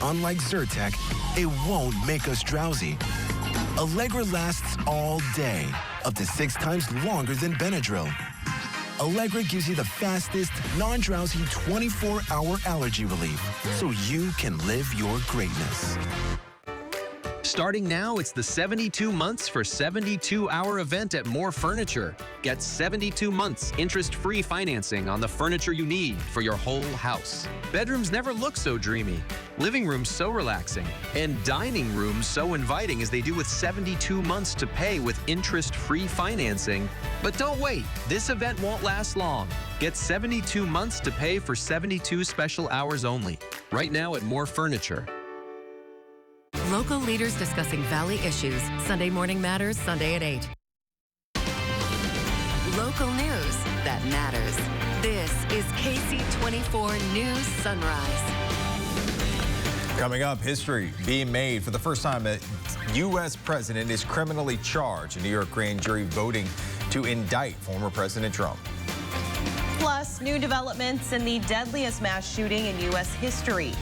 Unlike Zyrtec, it won't make us drowsy. Allegra lasts all day, up to 6 times longer than Benadryl. Allegra gives you the fastest, non-drowsy 24-hour allergy relief, so you can live your greatness. Starting now, it's the 72 months for 72-hour event at More Furniture. Get 72 months interest-free financing on the furniture you need for your whole house. Bedrooms never look so dreamy, living rooms so relaxing, and dining rooms so inviting as they do with 72 months to pay with interest-free financing. But don't wait, this event won't last long. Get 72 months to pay for 72 special hours only. Right now at More Furniture. Local leaders discussing Valley issues. Sunday Morning Matters, Sunday at 8. Local news that matters. This is Ksee 24 News Sunrise. Coming up, history being made. For the first time, a U.S. president is criminally charged. A New York grand jury voting to indict former President Trump. Plus, new developments in the deadliest mass shooting in U.S. history.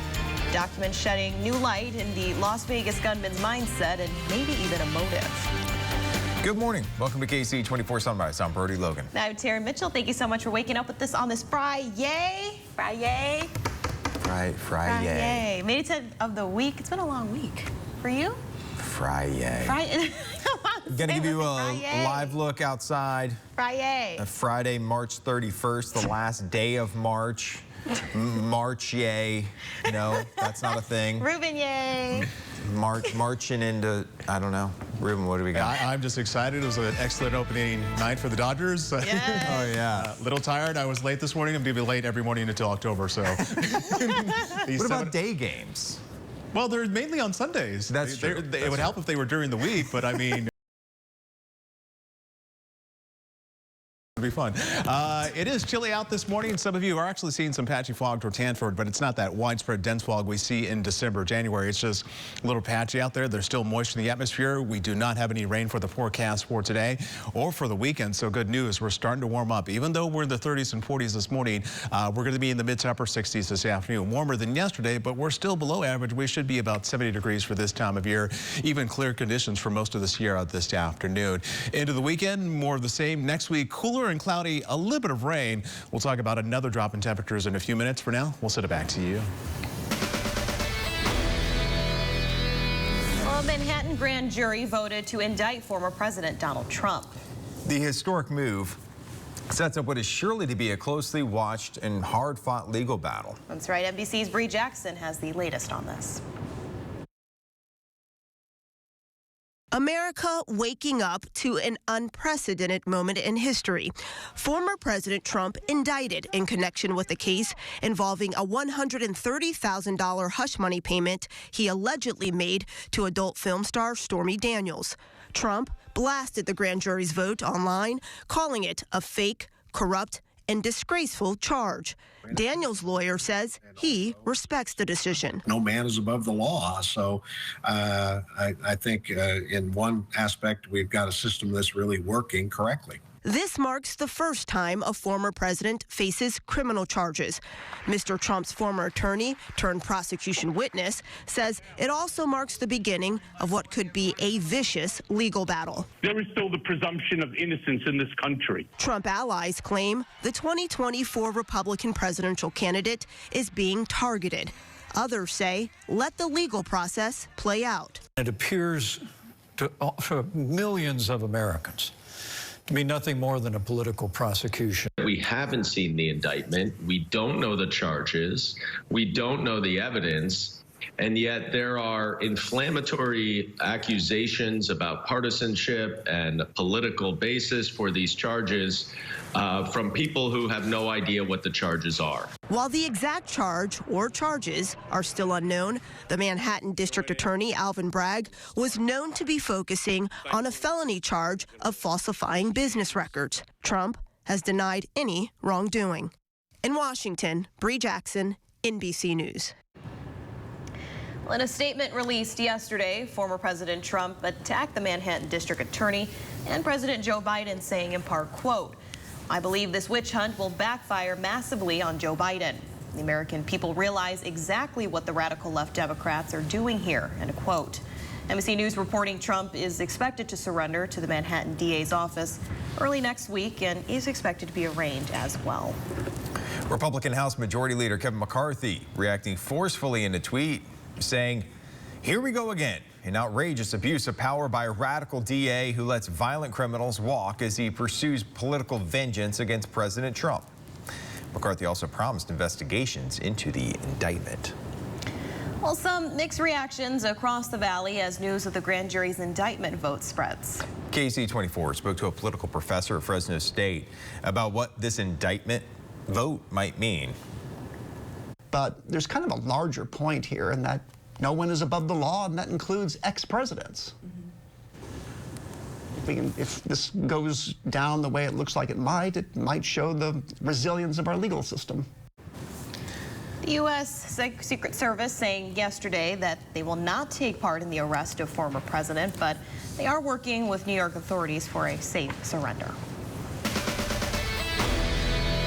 Documents shedding new light in the Las Vegas gunman's mindset and maybe even a motive. Good morning. Welcome to Ksee 24 Sunrise. I'm Brody Logan. I'm Terry Mitchell. Thank you so much for waking up with us on this Friday. Friday. Made it of the week. It's been a long week. For you? Friday. I'm going to give you a live look outside. Friday, March 31st, the last day of March. March, yay. No, that's not a thing. Ruben, yay. Marching into, I don't know. Ruben, what do we got? I'm just excited. It was an excellent opening night for the Dodgers. Yes. Oh, yeah. A little tired. I was late this morning. I'm going to be late every morning until October, so. What about day games? Well, they're mainly on Sundays. That's true. It would help if they were during the week, but I mean. It'll be fun. It is chilly out this morning. Some of you are actually seeing some patchy fog toward Hanford, but it's not that widespread dense fog we see in December, January. It's just a little patchy out there. There's still moisture in the atmosphere. We do not have any rain for the forecast for today or for the weekend. So good news. We're starting to warm up. Even though we're in the 30s and 40s this morning, we're going to be in the mid to upper 60s this afternoon. Warmer than yesterday, but we're still below average. We should be about 70 degrees for this time of year. Even clear conditions for most of the Sierra this afternoon. Into the weekend, more of the same. Next week, cooler and cloudy, a little bit of rain. We'll talk about another drop in temperatures in a few minutes. For now, we'll send it back to you. Well, a Manhattan grand jury voted to indict former President Donald Trump. The historic move sets up what is surely to be a closely watched and hard-fought legal battle. That's right. NBC's Bree Jackson has the latest on this. America waking up to an unprecedented moment in history. Former President Trump indicted in connection with a case involving a $130,000 hush money payment he allegedly made to adult film star Stormy Daniels. Trump blasted the grand jury's vote online, calling it a fake, corrupt, and disgraceful charge. Daniels' lawyer says he respects the decision. No man is above the law, so I think in one aspect we've got a system that's really working correctly. This marks the first time a former president faces criminal charges. Mr. Trump's former attorney turned prosecution witness says it also marks the beginning of what could be a vicious legal battle. There is still the presumption of innocence in this country. Trump allies claim the 2024 Republican presidential candidate is being targeted. Others say let the legal process play out. It appears to millions of Americans to be nothing more than a political prosecution. We haven't seen the indictment. We don't know the charges. We don't know the evidence. And yet there are inflammatory accusations about partisanship and a political basis for these charges from people who have no idea what the charges are. While the exact charge or charges are still unknown, the Manhattan District Attorney Alvin Bragg was known to be focusing on a felony charge of falsifying business records. Trump has denied any wrongdoing. In Washington, Bree Jackson, NBC News. In a statement released yesterday, former President Trump attacked the Manhattan District Attorney and President Joe Biden, saying in part, quote, "I believe this witch hunt will backfire massively on Joe Biden." The American people realize exactly what the radical left Democrats are doing here, end quote. NBC News reporting Trump is expected to surrender to the Manhattan DA's office early next week and is expected to be arraigned as well. Republican House Majority Leader Kevin McCarthy reacting forcefully in a tweet saying, "Here we go again. An outrageous abuse of power by a radical DA who lets violent criminals walk as he pursues political vengeance against President Trump." McCarthy also promised investigations into the indictment. Well, some mixed reactions across the valley as news of the grand jury's indictment vote spreads. Ksee 24 spoke to a political professor at Fresno State about what this indictment vote might mean. But there's kind of a larger point here in that no one is above the law, and that includes ex-presidents. If this goes down the way it looks like it might show the resilience of our legal system. The U.S. Secret Service saying yesterday that they will not take part in the arrest of former president, but they are working with New York authorities for a safe surrender.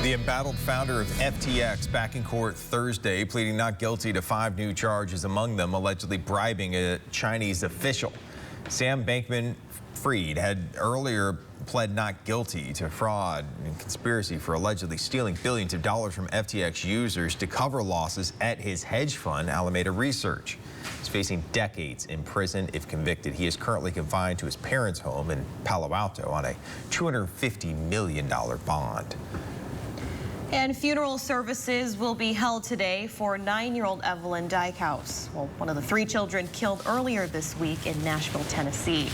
The embattled founder of FTX back in court Thursday, pleading not guilty to 5 new charges, among them allegedly bribing a Chinese official. Sam Bankman-Fried had earlier pled not guilty to fraud and conspiracy for allegedly stealing billions of dollars from FTX users to cover losses at his hedge fund, Alameda Research. He's facing decades in prison if convicted. He is currently confined to his parents' home in Palo Alto on a $250 million bond. And funeral services will be held today for 9-year-old Evelyn Dykhouse, one of the 3 children killed earlier this week in Nashville, Tennessee.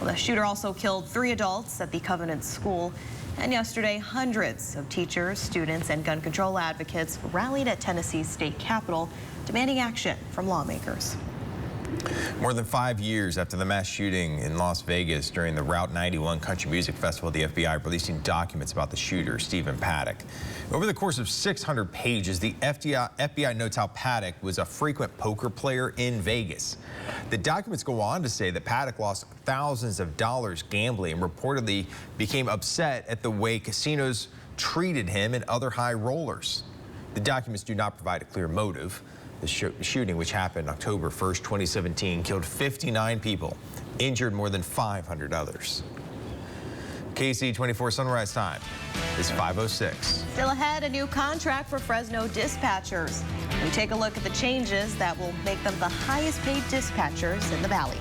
Well, the shooter also killed 3 adults at the Covenant School. And yesterday, hundreds of teachers, students, and gun control advocates rallied at Tennessee's state capitol, demanding action from lawmakers. More than 5 years after the mass shooting in Las Vegas during the Route 91 Country Music Festival, the FBI releasing documents about the shooter, Stephen Paddock. Over the course of 600 pages, the FBI notes how Paddock was a frequent poker player in Vegas. The documents go on to say that Paddock lost thousands of dollars gambling and reportedly became upset at the way casinos treated him and other high rollers. The documents do not provide a clear motive. The shooting, which happened October 1st, 2017, killed 59 people, injured more than 500 others. Ksee 24 Sunrise Time is 5:06. Still ahead, a new contract for Fresno dispatchers. We take a look at the changes that will make them the highest paid dispatchers in the valley.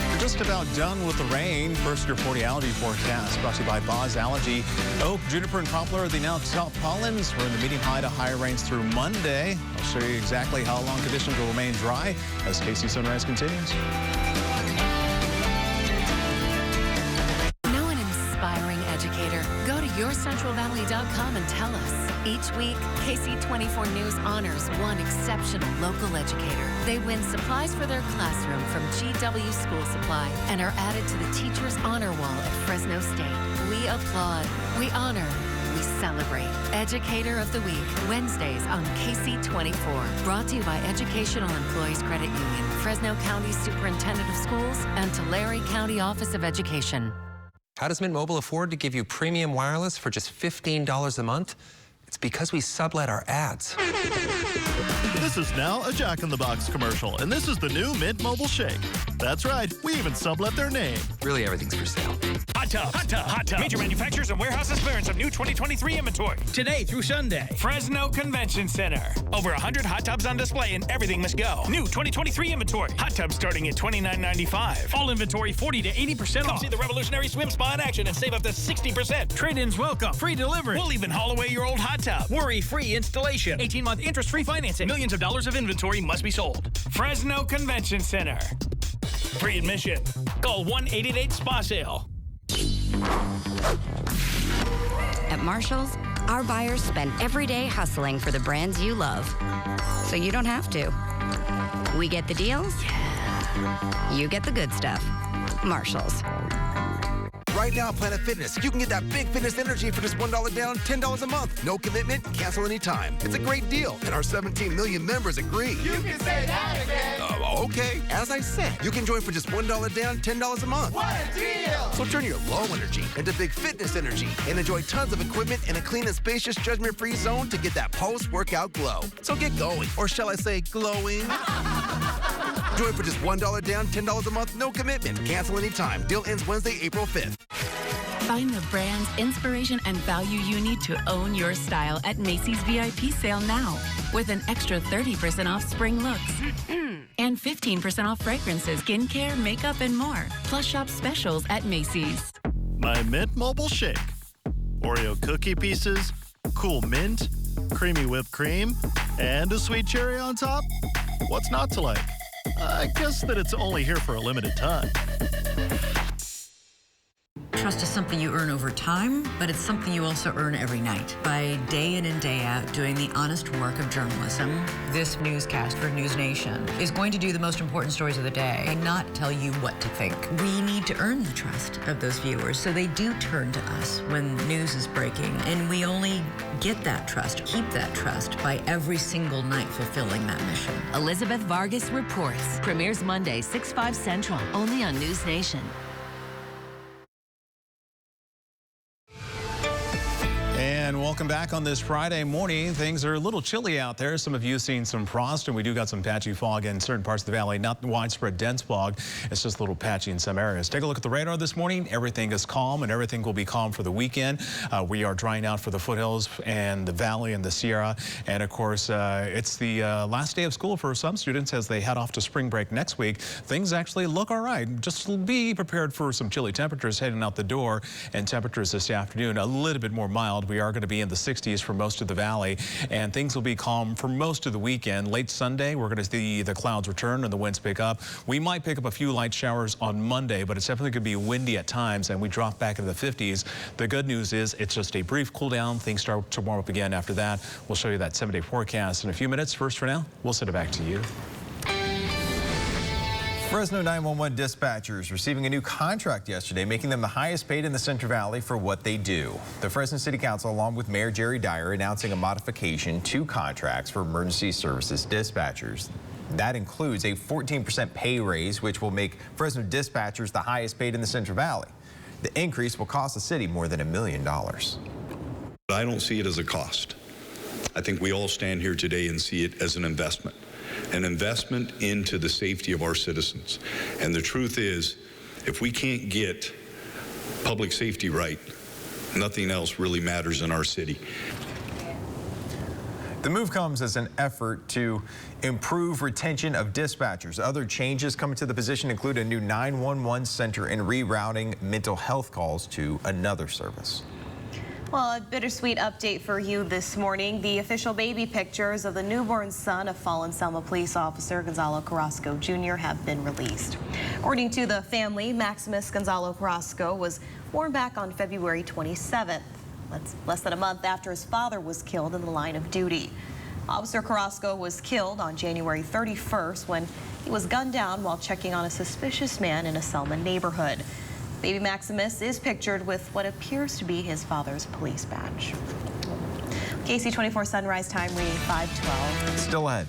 We're just about done with the rain. First, your 40-hourly forecast brought to you by Boz Allergy. Oak, juniper, and poplar are the now top pollens. We're in the medium high to high rains through Monday. I'll show you exactly how long conditions will remain dry as Ksee Sunrise continues. Know an inspiring educator? Go to yourcentralvalley.com and tell us. Each week, Ksee 24 News honors one exceptional local educator. They win supplies for their classroom from GW School Supply and are added to the Teacher's Honor Wall at Fresno State. We applaud, we honor, we celebrate. Educator of the Week, Wednesdays on Ksee 24. Brought to you by Educational Employees Credit Union, Fresno County Superintendent of Schools, and Tulare County Office of Education. How does Mint Mobile afford to give you premium wireless for just $15 a month? It's because we sublet our ads. This is now a Jack in the Box commercial, and this is the new Mint Mobile Shake. That's right, we even sublet their name. Really, everything's for sale. Hot tub, hot tub, hot tub. Major manufacturers and warehouses clearance of new 2023 inventory. Today through Sunday. Fresno Convention Center. Over 100 hot tubs on display and everything must go. New 2023 inventory. Hot tubs starting at $29.95. All inventory 40 to 80% off. Come see the revolutionary swim spa in action and save up to 60%. Trade-ins welcome. Free delivery. We'll even haul away your old hot tub. Worry-free installation. 18-month interest-free financing. Millions of dollars of inventory must be sold. Fresno Convention Center. Free admission. Call 1-888-SPA-SALE. At Marshall's, our buyers spend every day hustling for the brands you love, so you don't have to. We get the deals. You get the good stuff. Marshall's. Right now, Planet Fitness, you can get that big fitness energy for just $1 down, $10 a month. No commitment, cancel anytime. It's a great deal, and our 17 million members agree. You can say that again. Okay. As I said, you can join for just $1 down, $10 a month. What a deal! So turn your low energy into big fitness energy and enjoy tons of equipment in a clean and spacious, judgment-free zone to get that post-workout glow. So get going, or shall I say glowing? Join for just $1 down, $10 a month, no commitment. Cancel anytime. Deal ends Wednesday, April 5th. Find the brands, inspiration, and value you need to own your style at Macy's VIP sale now. With an extra 30% off spring looks. And 15% off fragrances, skincare, makeup, and more. Plus shop specials at Macy's. My Mint Mobile Shake. Oreo cookie pieces, cool mint, creamy whipped cream, and a sweet cherry on top. What's not to like? I guess that it's only here for a limited time. Trust is something you earn over time, but it's something you also earn every night by day in and day out doing the honest work of journalism. This newscast for News Nation is going to do the most important stories of the day and not tell you what to think. We need to earn the trust of those viewers, so they do turn to us when news is breaking, and we only get that trust, keep that trust by every single night fulfilling that mission. Elizabeth Vargas Reports. Premieres Monday, 6/5 Central, only on News Nation. And welcome back on this Friday morning. Things are a little chilly out there. Some of you have seen some frost, and we do got some patchy fog in certain parts of the valley. Not widespread dense fog. It's just a little patchy in some areas. Take a look at the radar this morning. Everything is calm, and everything will be calm for the weekend. We are drying out for the foothills and the valley and the Sierra. And of course, it's the last day of school for some students as they head off to spring break next week. Things actually look all right. Just be prepared for some chilly temperatures heading out the door, and temperatures this afternoon a little bit more mild. We are going to be in the 60s for most of the valley, and things will be calm for most of the weekend. Late Sunday, we're going to see the clouds return and the winds pick up. We might pick up a few light showers on Monday, but it's definitely going to be windy at times, and we drop back into the 50s. The good news is it's just a brief cool down. Things start to warm up again after that. We'll show you that 7-day forecast in a few minutes. First, for now, we'll send it back to you. Fresno 911 dispatchers receiving a new contract yesterday, making them the highest paid in the Central Valley for what they do. The Fresno City Council, along with Mayor Jerry Dyer, announcing a modification to contracts for emergency services dispatchers. That includes a 14% pay raise, which will make Fresno dispatchers the highest paid in the Central Valley. The increase will cost the city more than $1 million. I don't see it as a cost. I think we all stand here today and see it as an investment into the safety of our citizens. And the truth is, if we can't get public safety right, nothing else really matters in our city. The move comes as an effort to improve retention of dispatchers. Other changes coming to the position include a new 911 center and rerouting mental health calls to another service. Well, a bittersweet update for you this morning. The official baby pictures of the newborn son of fallen Selma police officer Gonzalo Carrasco Jr. have been released. According to the family, Maximus Gonzalo Carrasco was born back on February 27th. That's less than a month after his father was killed in the line of duty. Officer Carrasco was killed on January 31st when he was gunned down while checking on a suspicious man in a Selma neighborhood. Baby Maximus is pictured with what appears to be his father's police badge. Ksee 24 Sunrise Time reading 5:12. Still ahead.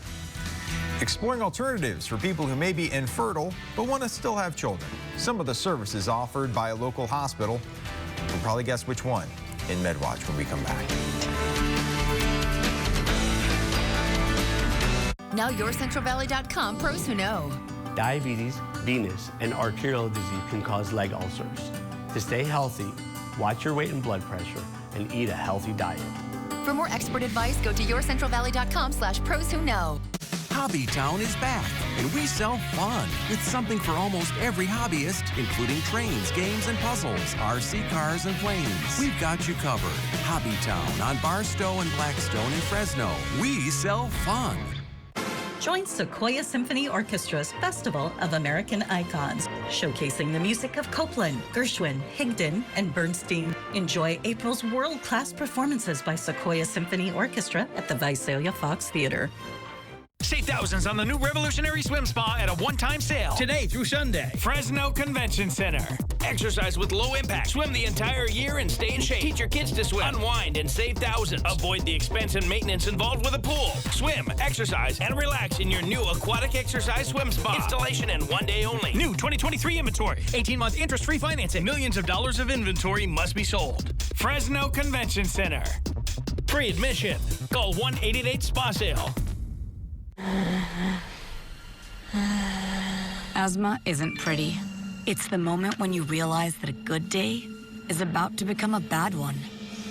Exploring alternatives for people who may be infertile but want to still have children. Some of the services offered by a local hospital. You'll probably guess which one in MedWatch when we come back. Now YourCentralValley.com pros who know. Diabetes, venous, and arterial disease can cause leg ulcers. To stay healthy, watch your weight and blood pressure, and eat a healthy diet. For more expert advice, go to YourCentralValley.com/pros who know. Hobbytown is back, and we sell fun with something for almost every hobbyist, including trains, games, and puzzles, RC cars, and planes. We've got you covered. Hobbytown on Barstow and Blackstone in Fresno. We sell fun. Join Sequoia Symphony Orchestra's Festival of American Icons, showcasing the music of Copland, Gershwin, Higdon, and Bernstein. Enjoy April's world-class performances by Sequoia Symphony Orchestra at the Visalia Fox Theater. Save thousands on the new revolutionary swim spa at a one-time sale. Today through Sunday. Fresno Convention Center. Exercise with low impact. Swim the entire year and stay in shape. Teach your kids to swim. Unwind and save thousands. Avoid the expense and maintenance involved with a pool. Swim, exercise, and relax in your new aquatic exercise swim spa. Installation in 1 day only. New 2023 inventory. 18-month interest-free financing. Millions of dollars of inventory must be sold. Fresno Convention Center. Free admission. Call 1-888-SPA-SALE. Asthma isn't pretty. It's the moment when you realize that a good day is about to become a bad one.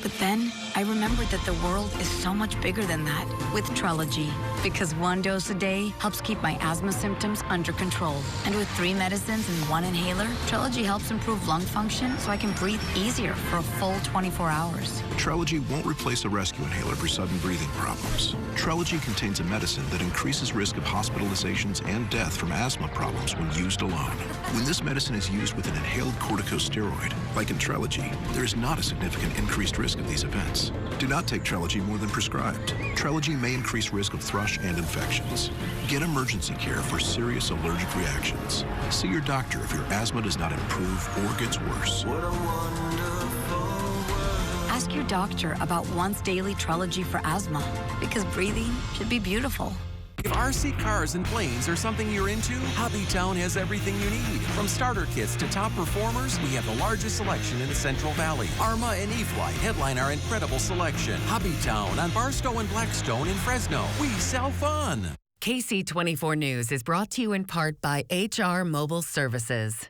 But then I remembered that the world is so much bigger than that with Trelegy. Because 1 dose a day helps keep my asthma symptoms under control. And with 3 medicines and 1 inhaler, Trelegy helps improve lung function so I can breathe easier for a full 24 hours. Trelegy won't replace a rescue inhaler for sudden breathing problems. Trelegy contains a medicine that increases risk of hospitalizations and death from asthma problems when used alone. When this medicine is used with an inhaled corticosteroid, like in Trelegy, there is not a significant increased risk of these events. Do not take Trelegy more than prescribed. Trelegy may increase risk of thrush and infections. Get emergency care for serious allergic reactions. See your doctor if your asthma does not improve or gets worse. Ask your doctor about once daily Trelegy for asthma, because breathing should be beautiful. If RC cars and planes are something you're into, Hobbytown has everything you need. From starter kits to top performers, we have the largest selection in the Central Valley. Arma and E-Flight headline our incredible selection. Hobbytown on Barstow and Blackstone in Fresno. We sell fun. Ksee 24 News is brought to you in part by HR Mobile Services.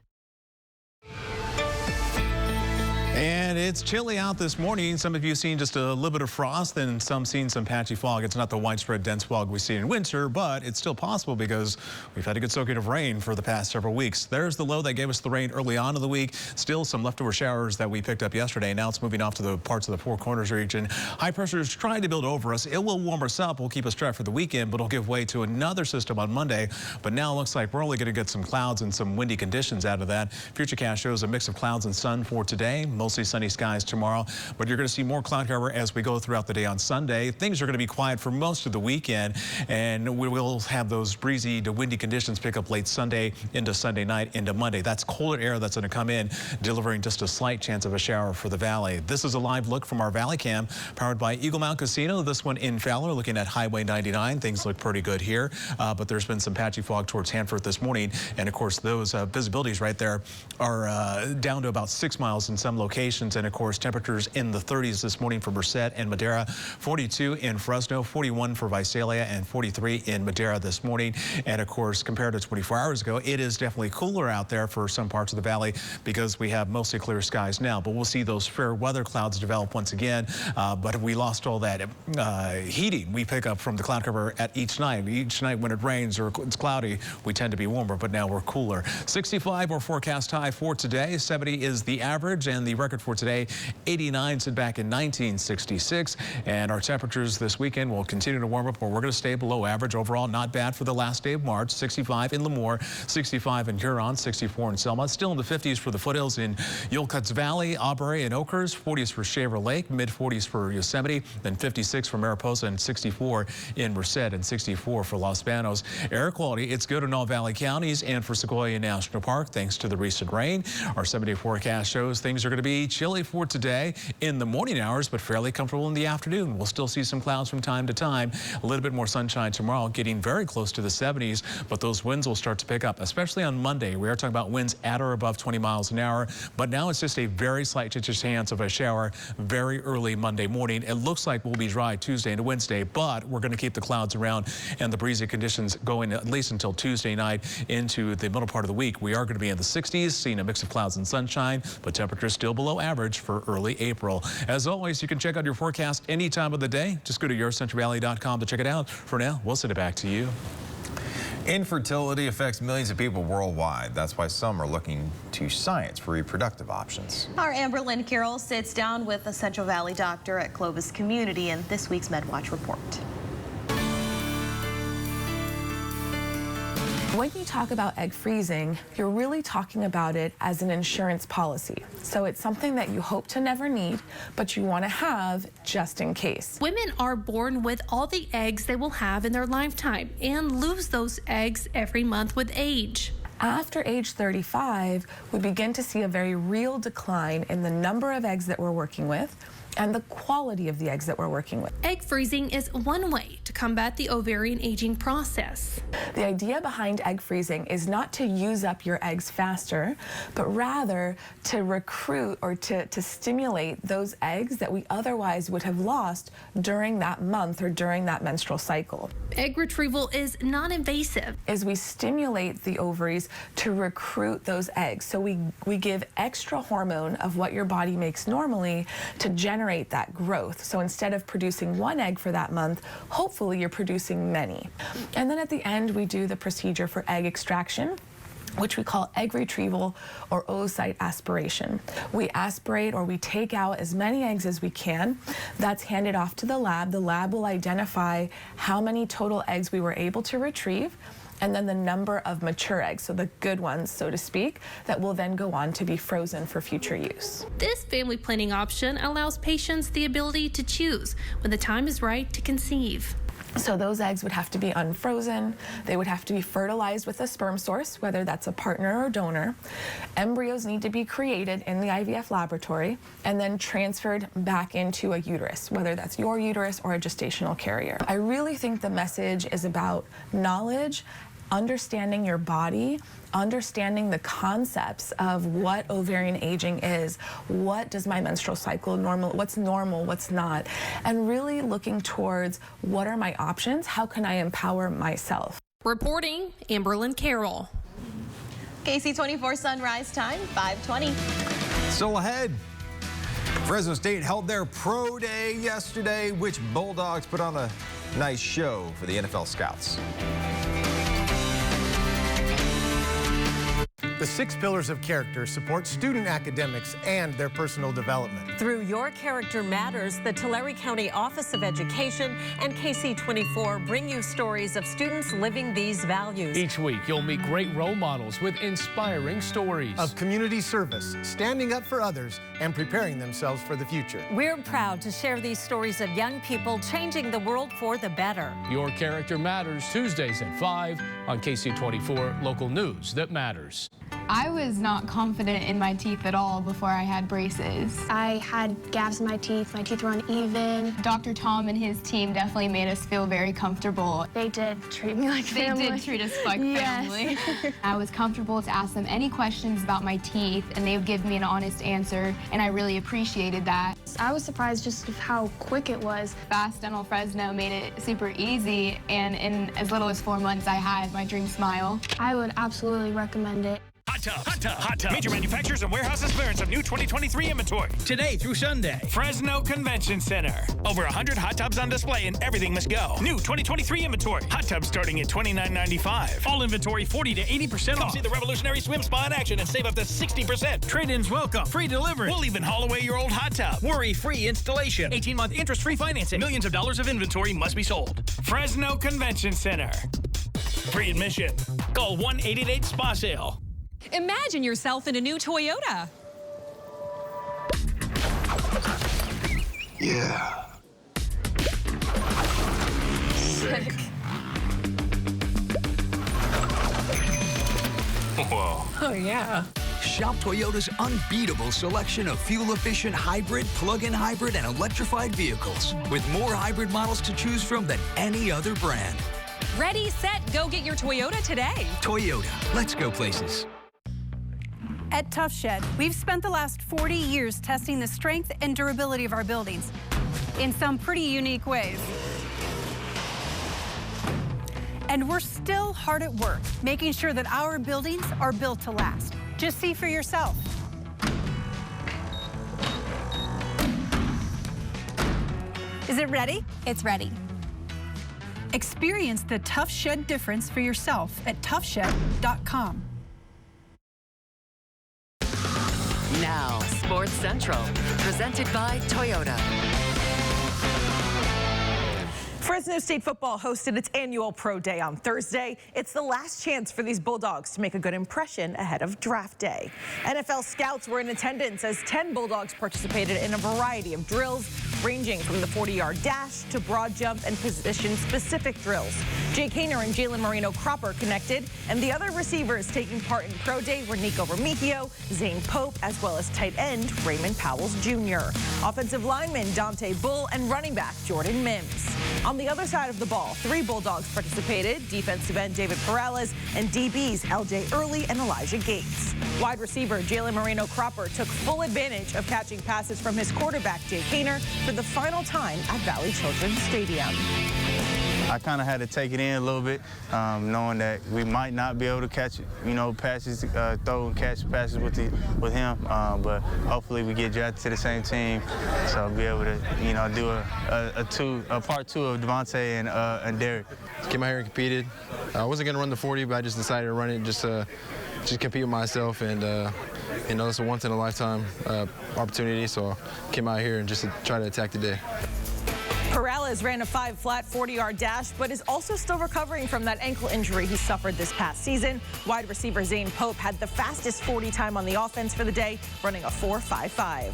And it's chilly out this morning. Some of you seen just a little bit of frost and some seen some patchy fog. It's not the widespread dense fog we see in winter, but it's still possible because we've had a good soaking of rain for the past several weeks. There's the low that gave us the rain early on in the week. Still some leftover showers that we picked up yesterday. Now it's moving off to the parts of the Four Corners region. High pressure is trying to build over us. It will warm us up. We'll keep us dry for the weekend, but it'll give way to another system on Monday. But now it looks like we're only going to get some clouds and some windy conditions out of that. Futurecast shows a mix of clouds and sun for today. Mostly sunny skies tomorrow, but you're going to see more cloud cover as we go throughout the day on Sunday. Things are going to be quiet for most of the weekend, and we will have those breezy to windy conditions pick up late Sunday into Sunday night into Monday. That's colder air that's going to come in, delivering just a slight chance of a shower for the valley. This is a live look from our Valley Cam, powered by Eagle Mount Casino. This one in Fowler, looking at Highway 99. Things look pretty good here, but there's been some patchy fog towards Hanford this morning, and of course those visibilities right there are down to about 6 miles in some locations. And of course, temperatures in the 30s this morning for Merced and Madera, 42 in Fresno, 41 for Visalia, and 43 in Madera this morning. And of course, compared to 24 hours ago, it is definitely cooler out there for some parts of the valley because we have mostly clear skies now. But we'll see those fair weather clouds develop once again. But we lost all that heating we pick up from the cloud cover at each night. Each night when it rains or it's cloudy, we tend to be warmer, but now we're cooler. 65 our forecast high for today. 70 is the average, and the record for today, 89 set back in 1966. And our temperatures this weekend will continue to warm up, but we're going to stay below average overall. Not bad for the last day of March. 65 in Lemoore, 65 in Huron, 64 in Selma. Still in the 50s for the foothills in Yolcuts Valley, Aubrey, and Oakers. 40s for Shaver Lake, mid 40s for Yosemite, then 56 for Mariposa, and 64 in Merced, and 64 for Los Banos. Air quality, it's good in all Valley counties and for Sequoia National Park, thanks to the recent rain. Our 7-day forecast shows things are going to be chilly for today in the morning hours, but fairly comfortable in the afternoon. We'll still see some clouds from time to time. A little bit more sunshine tomorrow, getting very close to the 70s, but those winds will start to pick up, especially on Monday. We are talking about winds at or above 20 miles an hour, but now it's just a very slight chance of a shower very early Monday morning. It looks like we'll be dry Tuesday into Wednesday, but we're going to keep the clouds around and the breezy conditions going at least until Tuesday night into the middle part of the week. We are going to be in the 60s, seeing a mix of clouds and sunshine, but temperatures still below average for early April. As always, you can check out your forecast any time of the day. Just go to yourcentralvalley.com to check it out. For now, we'll send it back to you. Infertility affects millions of people worldwide. That's why some are looking to science for reproductive options. Our Amber Lynn Carroll sits down with a Central Valley doctor at Clovis Community in this week's MedWatch report. When you talk about egg freezing, you're really talking about it as an insurance policy. So it's something that you hope to never need, but you want to have just in case. Women are born with all the eggs they will have in their lifetime and lose those eggs every month with age. After age 35, we begin to see a very real decline in the number of eggs that we're working with and the quality of the eggs that we're working with. Egg freezing is one way to combat the ovarian aging process. The idea behind egg freezing is not to use up your eggs faster, but rather to recruit or to stimulate those eggs that we otherwise would have lost during that month or during that menstrual cycle. Egg retrieval is non-invasive. As we stimulate the ovaries to recruit those eggs. So we give extra hormone of what your body makes normally to generate that growth. So instead of producing one egg for that month, hopefully you're producing many. And then at the end, we do the procedure for egg extraction, which we call egg retrieval or oocyte aspiration. We aspirate or we take out as many eggs as we can. That's handed off to the lab. The lab will identify how many total eggs we were able to retrieve, and then the number of mature eggs, so the good ones, so to speak, that will then go on to be frozen for future use. This family planning option allows patients the ability to choose when the time is right to conceive. So those eggs would have to be unfrozen. They would have to be fertilized with a sperm source, whether that's a partner or donor. Embryos need to be created in the IVF laboratory and then transferred back into a uterus, whether that's your uterus or a gestational carrier. I really think the message is about knowledge, understanding your body, understanding the concepts of what ovarian aging is, what does my menstrual cycle normal, what's not, and really looking towards what are my options, how can I empower myself. Reporting, Amberlyn Carroll. Ksee 24 sunrise time, 5:20. Still ahead. Fresno State held their pro day yesterday, which Bulldogs put on a nice show for the NFL scouts. The 6 pillars of character support student academics and their personal development. Through Your Character Matters, the Tulare County Office of Education and Ksee 24 bring you stories of students living these values. Each week, you'll meet great role models with inspiring stories of community service, standing up for others, and preparing themselves for the future. We're proud to share these stories of young people changing the world for the better. Your Character Matters, Tuesdays at 5 on Ksee 24, local news that matters. I was not confident in my teeth at all before I had braces. I had gaps in my teeth were uneven. Dr. Tom and his team definitely made us feel very comfortable. They did treat me like family. They did treat us like family. I was comfortable to ask them any questions about my teeth, and they would give me an honest answer, and I really appreciated that. I was surprised just of how quick it was. Fast Dental Fresno made it super easy, and in as little as 4 months, I had my dream smile. I would absolutely recommend it. Hot Tub, Hot Tub, Hot Tub. Major manufacturers and warehouses clearance of new 2023 inventory. Today through Sunday, Fresno Convention Center. Over 100 hot tubs on display and everything must go. New 2023 inventory. Hot tubs starting at $29.95. All inventory 40 to 80% off. Come see the revolutionary swim spa in action and save up to 60%. Trade-ins welcome. Free delivery. We'll even haul away your old hot tub. Worry-free installation. 18-month interest-free financing. Millions of dollars of inventory must be sold. Fresno Convention Center. Free admission. Call 1-888-SPA-SALE. Imagine yourself in a new Toyota. Yeah. Sick. Whoa. Oh, yeah. Shop Toyota's unbeatable selection of fuel-efficient hybrid, plug-in hybrid, and electrified vehicles, with more hybrid models to choose from than any other brand. Ready, set, go get your Toyota today. Toyota, let's go places. At Tough Shed, we've spent the last 40 years testing the strength and durability of our buildings in some pretty unique ways. And we're still hard at work, making sure that our buildings are built to last. Just see for yourself. Is it ready? It's ready. Experience the Tough Shed difference for yourself at toughshed.com. Now, Sports Central, presented by Toyota. Fresno State football hosted its annual Pro Day on Thursday. It's the last chance for these Bulldogs to make a good impression ahead of draft day. NFL scouts were in attendance as 10 Bulldogs participated in a variety of drills, ranging from the 40-yard dash to broad jump and position-specific drills. Jake Haener and Jalen Moreno-Cropper connected, and the other receivers taking part in Pro Day were Nico Remigio, Zane Pope, as well as tight end Raymond Powell Jr., offensive lineman Dante Bull, and running back Jordan Mims. On the other side of the ball, 3 Bulldogs participated, defensive end David Perales and DBs LJ Early and Elijah Gates. Wide receiver Jalen Moreno-Cropper took full advantage of catching passes from his quarterback Jake Haener for the final time at Valley Children's Stadium. I kind of had to take it in a little bit, knowing that we might not be able to catch, passes, throw and catch passes with him. But hopefully we get drafted to the same team, so I'll be able to, do a part 2 of Devontae and Derek. Came out here and competed. I wasn't going to run the 40, but I just decided to run it just to compete with myself, and it's a once-in-a-lifetime opportunity, so I came out here and just to try to attack the day. Perales ran a 5-flat 40-yard dash, but is also still recovering from that ankle injury he suffered this past season. Wide receiver Zane Pope had the fastest 40 time on the offense for the day, running a 4.55.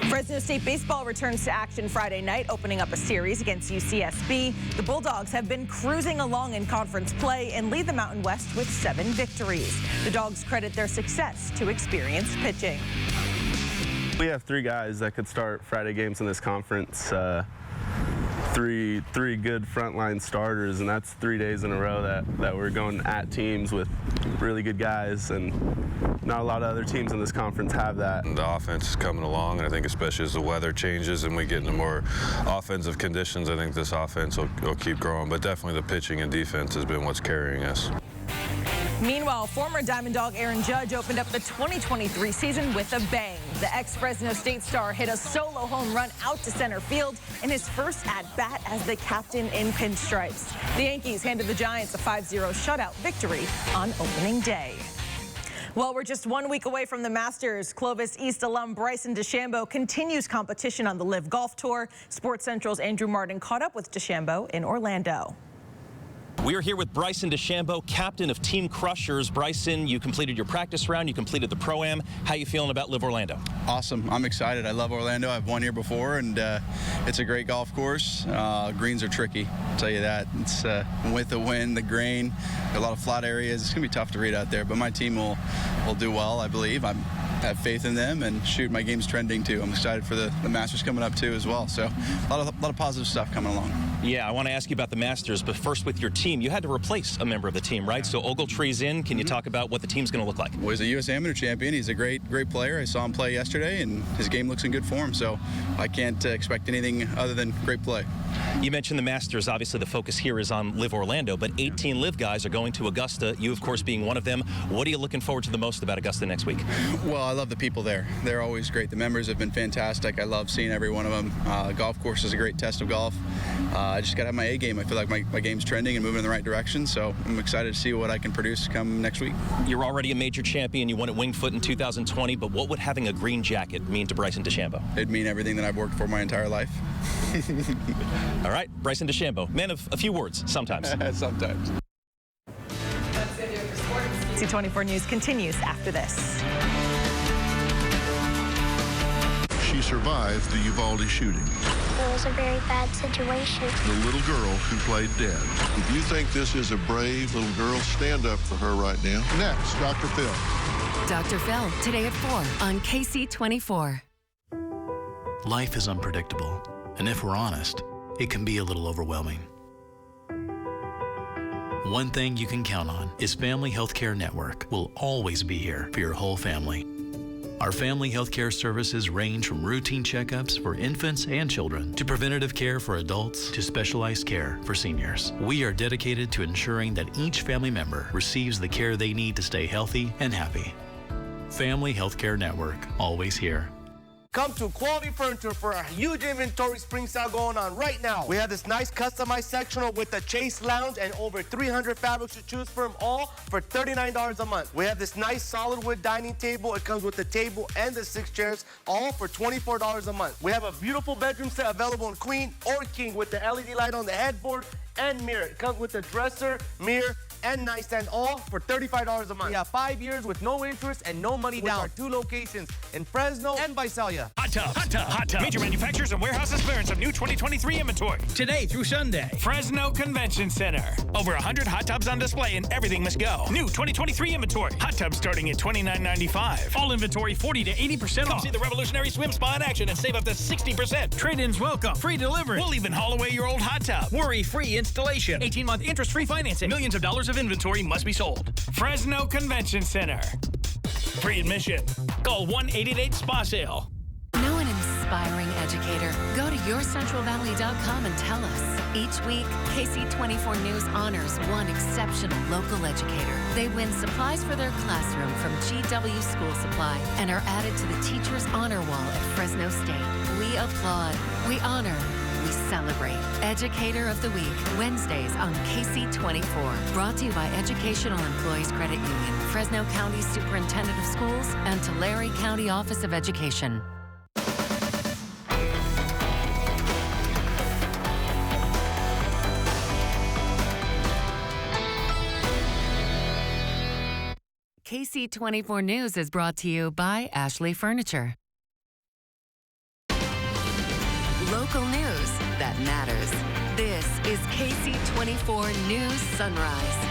Fresno State baseball returns to action Friday night, opening up a series against UCSB. The Bulldogs have been cruising along in conference play and lead the Mountain West with 7 victories. The Dogs credit their success to experienced pitching. We have 3 guys that could start Friday games in this conference. Three good frontline starters, and that's 3 days in a row that we're going at teams with really good guys, and not a lot of other teams in this conference have that. The offense is coming along, and I think especially as the weather changes and we get into more offensive conditions, I think this offense will keep growing, but definitely the pitching and defense has been what's carrying us. Meanwhile, former Diamond Dog Aaron Judge opened up the 2023 season with a bang. The ex-Fresno State star hit a solo home run out to center field in his first at-bat as the captain in pinstripes. The Yankees handed the Giants a 5-0 shutout victory on opening day. Well, we're just 1 week away from the Masters. Clovis East alum Bryson DeChambeau continues competition on the LIV Golf Tour. Sports Central's Andrew Martin caught up with DeChambeau in Orlando. We are here with Bryson DeChambeau, captain of Team Crushers. Bryson, you completed your practice round, you completed the Pro-Am. How you feeling about LIV Orlando? Awesome. I'm excited. I love Orlando. I've won here before, and it's a great golf course. Greens are tricky, I'll tell you that. It's with the wind, the grain, a lot of flat areas. It's going to be tough to read out there, but my team will do well, I believe. I have faith in them, and shoot, my game's trending too. I'm excited for the Masters coming up too as well. So a lot of positive stuff coming along. Yeah, I want to ask you about the Masters, but first with your team, you had to replace a member of the team, right? So Ogletree's in. Can you talk about what the team's going to look like? Well, he's a U.S. Amateur champion. He's a great player. I saw him play yesterday, and his game looks in good form. So I can't expect anything other than great play. You mentioned the Masters. Obviously, the focus here is on LIV Orlando, but 18 LIV guys are going to Augusta, you, of course, being one of them. What are you looking forward to the most about Augusta next week? Well, I love the people there. They're always great. The members have been fantastic. I love seeing every one of them. Golf course is a great test of golf. I just got to have my A game. I feel like my game's trending and moving in the right direction, so I'm excited to see what I can produce come next week. You're already a major champion. You won at Winged Foot in 2020, but what would having a green jacket mean to Bryson DeChambeau? It'd mean everything that I've worked for my entire life. All right, Bryson DeChambeau, man of a few words sometimes. Sometimes. C24 News continues after this. She survived the Uvalde shooting. It was a very bad situation. The little girl who played dead. If you think this is a brave little girl, stand up for her right now. Next, Dr. Phil. Dr. Phil, today at 4 on KC24. Life is unpredictable, and if we're honest, it can be a little overwhelming. One thing you can count on is Family Healthcare Network will always be here for your whole family. Our family healthcare services range from routine checkups for infants and children to preventative care for adults to specialized care for seniors. We are dedicated to ensuring that each family member receives the care they need to stay healthy and happy. Family Healthcare Network, always here. Come to Quality Furniture for a huge inventory spring sale going on right now. We have this nice customized sectional with the Chase Lounge and over 300 fabrics to choose from, all for $39 a month. We have this nice solid wood dining table. It comes with the table and the 6 chairs, all for $24 a month. We have a beautiful bedroom set available in queen or king with the LED light on the headboard and mirror. It comes with the dresser, mirror, and nightstand, all for $35 a month. We have 5 years with no interest and no money down. Our 2 locations in Fresno and Visalia. Hot tub, hot tub, hot tub. Major manufacturers and warehouses clearance of new 2023 inventory. Today through Sunday. Fresno Convention Center. Over 100 hot tubs on display and everything must go. New 2023 inventory. Hot tubs starting at $29.95. All inventory 40 to 80% off. Come see the revolutionary swim spa in action and save up to 60%. Trade-ins welcome. Free delivery. We'll even haul away your old hot tub. Worry-free installation. 18-month interest-free financing. Millions of dollars of inventory must be sold. Fresno Convention Center. Free admission. Call 1-888-SPA-SALE. Know an inspiring educator? Go to yourcentralvalley.com and tell us. Each week, KC24 News honors one exceptional local educator. They win supplies for their classroom from GW School Supply and are added to the Teacher's Honor Wall at Fresno State. We applaud, we honor, we celebrate. Educator of the Week, Wednesdays on KC24. Brought to you by Educational Employees Credit Union, Fresno County Superintendent of Schools, and Tulare County Office of Education. KC24 News is brought to you by Ashley Furniture. Local news that matters. This is KC24 News Sunrise.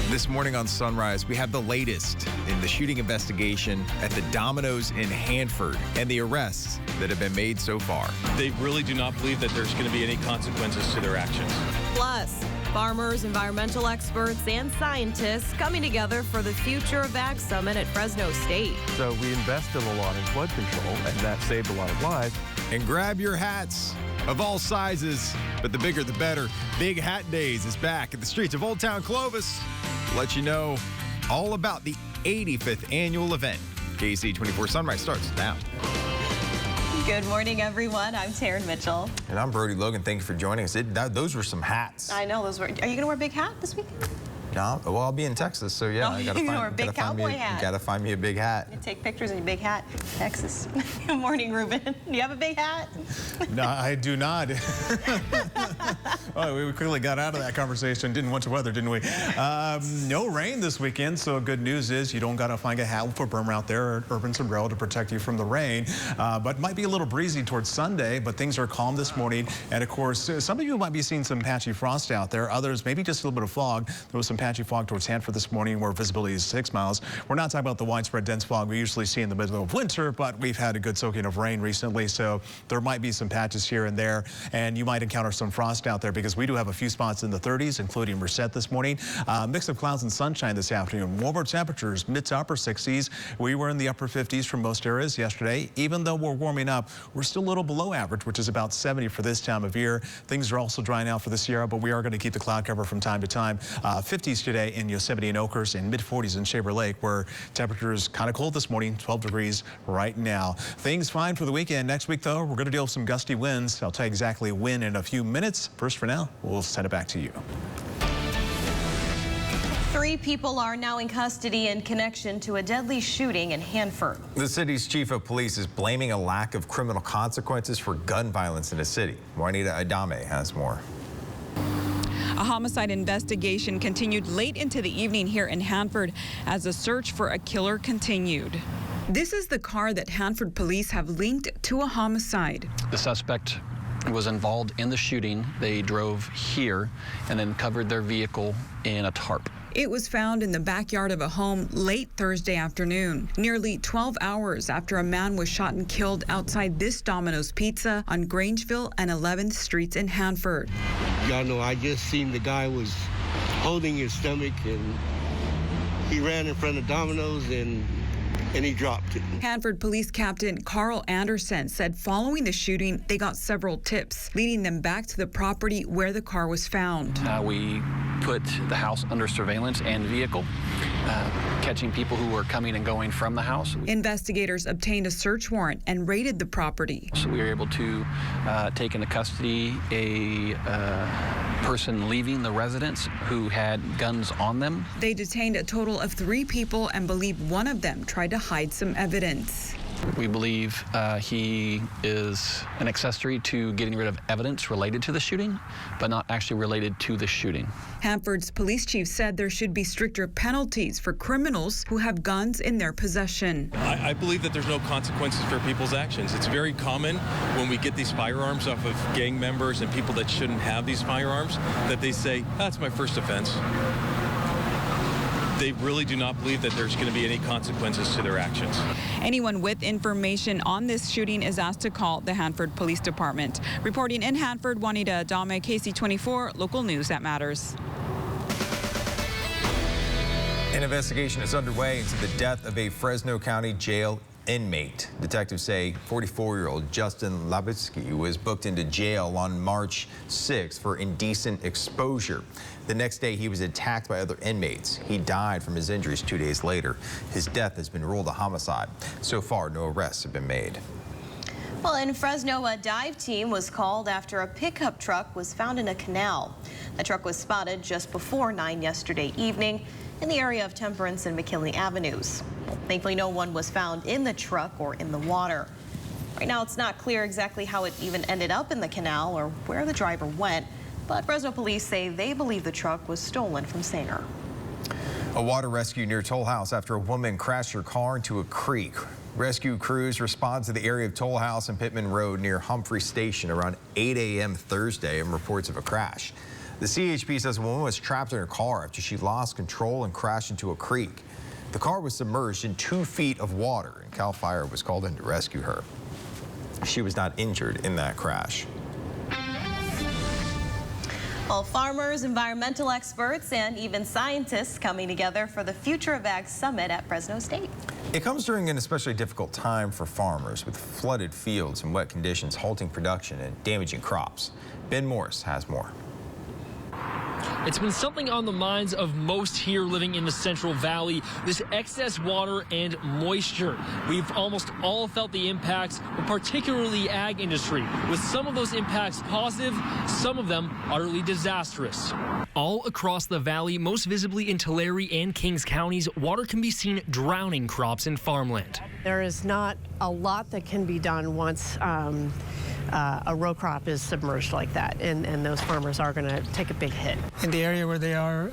This morning on Sunrise, we have the latest in the shooting investigation at the Domino's in Hanford and the arrests that have been made so far. They really do not believe that there's going to be any consequences to their actions. Plus, farmers, environmental experts, and scientists coming together for the Future of Ag Summit at Fresno State. So we invested a lot in flood control, and that saved a lot of lives. And grab your hats of all sizes, but the bigger the better. Big Hat Days is back at the streets of Old Town Clovis. Let you know all about the 85th annual event. KC24 Sunrise starts now. Good morning, everyone. I'm Taryn Mitchell. And I'm Brody Logan. Thank you for joining us. Those were some hats. I know those were. Are you going to wear a big hat this week? No, well, I'll be in Texas, so yeah. I gotta wear a big cowboy hat. Gotta find me a big hat. You take pictures in your big hat, Texas. Good morning, Ruben. Do you have a big hat? No, I do not. Oh, we quickly got out of that conversation. Didn't want the weather, didn't we? No rain this weekend, so good news is you don't gotta find a hat for Burma out there, or urban sombrero to protect you from the rain. But might be a little breezy towards Sunday, but things are calm this morning. And of course, some of you might be seeing some patchy frost out there. Others, maybe just a little bit of fog. There was some patchy fog towards Hanford this morning where visibility is 6 miles. We're not talking about the widespread dense fog we usually see in the middle of winter, but we've had a good soaking of rain recently, so there might be some patches here and there, and you might encounter some frost out there because we do have a few spots in the 30s, including Merced this morning. Mix of clouds and sunshine this afternoon. Warmer temperatures, mid to upper 60s. We were in the upper 50s for most areas yesterday. Even though we're warming up, we're still a little below average, which is about 70 for this time of year. Things are also drying out for the Sierra, but we are going to keep the cloud cover from time to time. 50s today in Yosemite and Oakhurst, and mid-40s in Shaver Lake, where temperatures kind of cold this morning, 12 degrees right now. Things fine for the weekend. Next week, though, we're going to deal with some gusty winds. I'll tell you exactly when in a few minutes. First, for now, we'll send it back to you. 3 people are now in custody in connection to a deadly shooting in Hanford. The city's chief of police is blaming a lack of criminal consequences for gun violence in the city. Juanita Adame has more. A homicide investigation continued late into the evening here in Hanford as the search for a killer continued. This is the car that Hanford police have linked to a homicide. The suspect was involved in the shooting. They drove here and then covered their vehicle in a tarp. It was found in the backyard of a home late Thursday afternoon, nearly 12 hours after a man was shot and killed outside this Domino's Pizza on Grangeville and 11th Streets in Hanford. Y'all know, I just seen the guy was holding his stomach and he ran in front of Domino's and and he dropped it. Hanford Police Captain Carl Anderson said following the shooting, they got several tips, leading them back to the property where the car was found. We put the house under surveillance and vehicle, catching people who were coming and going from the house. Investigators obtained a search warrant and raided the property. So we were able to take into custody a person leaving the residence who had guns on them. They detained a total of 3 people and believe one of them tried to hide some evidence. We believe he is an accessory to getting rid of evidence related to the shooting, but not actually related to the shooting. Hanford's police chief said there should be stricter penalties for criminals who have guns in their possession. I believe that there's no consequences for people's actions. It's very common when we get these firearms off of gang members and people that shouldn't have these firearms that they say, that's my first offense. They really do not believe that there's going to be any consequences to their actions. Anyone with information on this shooting is asked to call the Hanford Police Department. Reporting in Hanford, Juanita Adame, KC24, local news that matters. An investigation is underway into the death of a Fresno County jail inmate. Detectives say 44-year-old Justin Labitsky was booked into jail on March 6th for indecent exposure. The next day, he was attacked by other inmates. He died from his injuries 2 days later. His death has been ruled a homicide. So far, no arrests have been made. Well, in Fresno, a dive team was called after a pickup truck was found in a canal. The truck was spotted just before 9 yesterday evening in the area of Temperance and McKinley Avenues. Thankfully, no one was found in the truck or in the water. Right now, it's not clear exactly how it even ended up in the canal or where the driver went, but Fresno police say they believe the truck was stolen from Sanger. A water rescue near Toll House after a woman crashed her car into a creek. Rescue crews respond to the area of Toll House and Pittman Road near Humphrey Station around 8 a.m. Thursday and reports of a crash. The CHP says a woman was trapped in her car after she lost control and crashed into a creek. The car was submerged in 2 feet of water, and CAL FIRE was called in to rescue her. She was not injured in that crash. Well, farmers, environmental experts, and even scientists coming together for the Future of Ag Summit at Fresno State. It comes during an especially difficult time for farmers, with flooded fields and wet conditions halting production and damaging crops. Ben Morris has more. It's been something on the minds of most here living in the Central Valley, this excess water and moisture. We've almost all felt the impacts, but particularly ag industry, with some of those impacts positive, some of them utterly disastrous. All across the valley, most visibly in Tulare and Kings counties, water can be seen drowning crops and farmland. There is not a lot that can be done once a row crop is submerged like that, and those farmers are going to take a big hit. In the area where they are,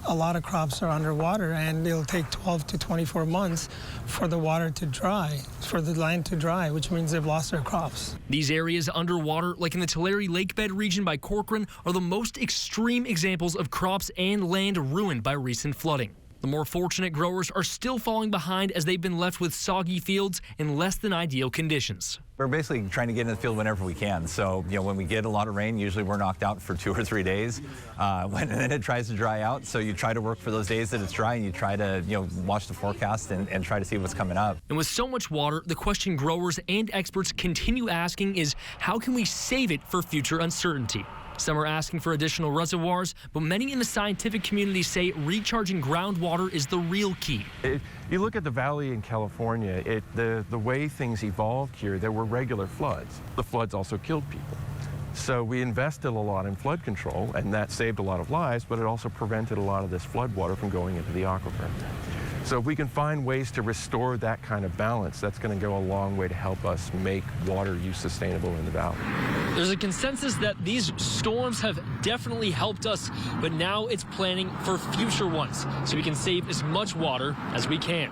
a lot of crops are underwater, and it'll take 12 to 24 months for the water to dry, for the land to dry, which means they've lost their crops. These areas underwater, like in the Tulare Lake Bed region by Corcoran, are the most extreme examples of crops and land ruined by recent flooding. The more fortunate growers are still falling behind as they've been left with soggy fields in less than ideal conditions. We're basically trying to get in the field whenever we can. So, when we get a lot of rain, usually we're knocked out for 2 or 3 days. And then it tries to dry out. So you try to work for those days that it's dry, and you try to, watch the forecast and try to see what's coming up. And with so much water, the question growers and experts continue asking is, how can we save it for future uncertainty? Some are asking for additional reservoirs, but many in the scientific community say recharging groundwater is the real key. If you look at the valley in California, the way things evolved here, there were regular floods. The floods also killed people. So we invested a lot in flood control, and that saved a lot of lives, but it also prevented a lot of this flood water from going into the aquifer. So if we can find ways to restore that kind of balance, that's going to go a long way to help us make water use sustainable in the valley. There's a consensus that these storms have definitely helped us, but now it's planning for future ones so we can save as much water as we can.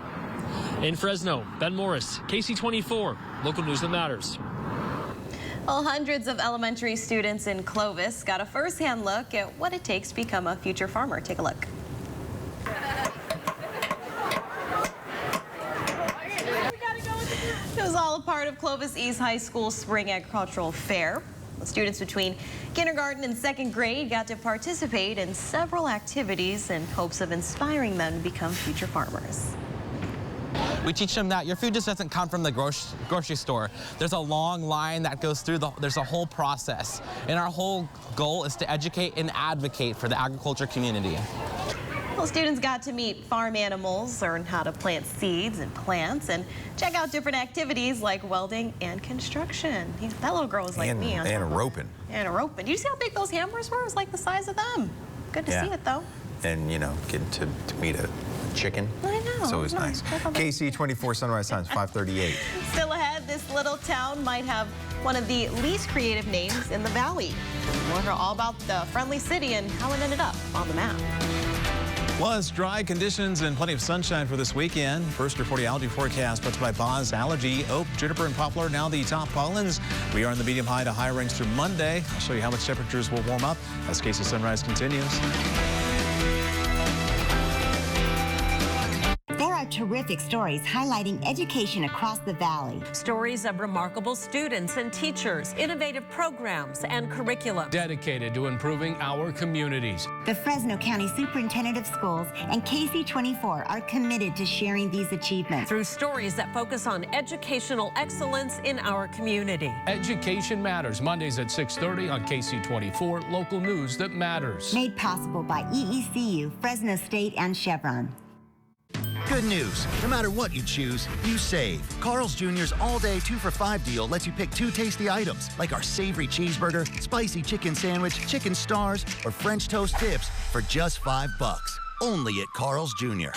In Fresno, Ben Morris, KC24, local news that matters. Well, hundreds of elementary students in Clovis got a first-hand look at what it takes to become a future farmer. Take a look. It was all a part of Clovis East High School's Spring Agricultural Fair. The students between kindergarten and 2nd grade got to participate in several activities in hopes of inspiring them to become future farmers. We teach them that your food just doesn't come from the grocery store. There's a long line that goes through, there's a whole process. And our whole goal is to educate and advocate for the agriculture community. Well, students got to meet farm animals, learn how to plant seeds and plants, and check out different activities like welding and construction. That little girl was like me. And roping. And roping. Did you see how big those hammers were? It was like the size of them. Good to see it, though. And, you know, getting to meet a chicken. I know. It's always nice. Ksee 24 Sunrise Times, 538. Still ahead, this little town might have one of the least creative names in the valley. We'll hear all about the friendly city and how it ended up on the map. Plus, dry conditions and plenty of sunshine for this weekend. First, your 40-allergy forecast brought to you by Boz Allergy. Oak, juniper, and poplar now the top pollens. We are in the medium high to high range through Monday. I'll show you how much temperatures will warm up as Ksee Sunrise continues. There are terrific stories highlighting education across the valley. Stories of remarkable students and teachers, innovative programs, and curriculum. Dedicated to improving our communities. The Fresno County Superintendent of Schools and Ksee 24 are committed to sharing these achievements. Through stories that focus on educational excellence in our community. Education Matters, Mondays at 6:30 on Ksee 24, local news that matters. Made possible by EECU, Fresno State, and Chevron. Good news. No matter what you choose, you save. Carl's Jr.'s all-day 2 for $5 deal lets you pick 2 tasty items, like our savory cheeseburger, spicy chicken sandwich, chicken stars, or French toast dips for just $5. Only at Carl's Jr.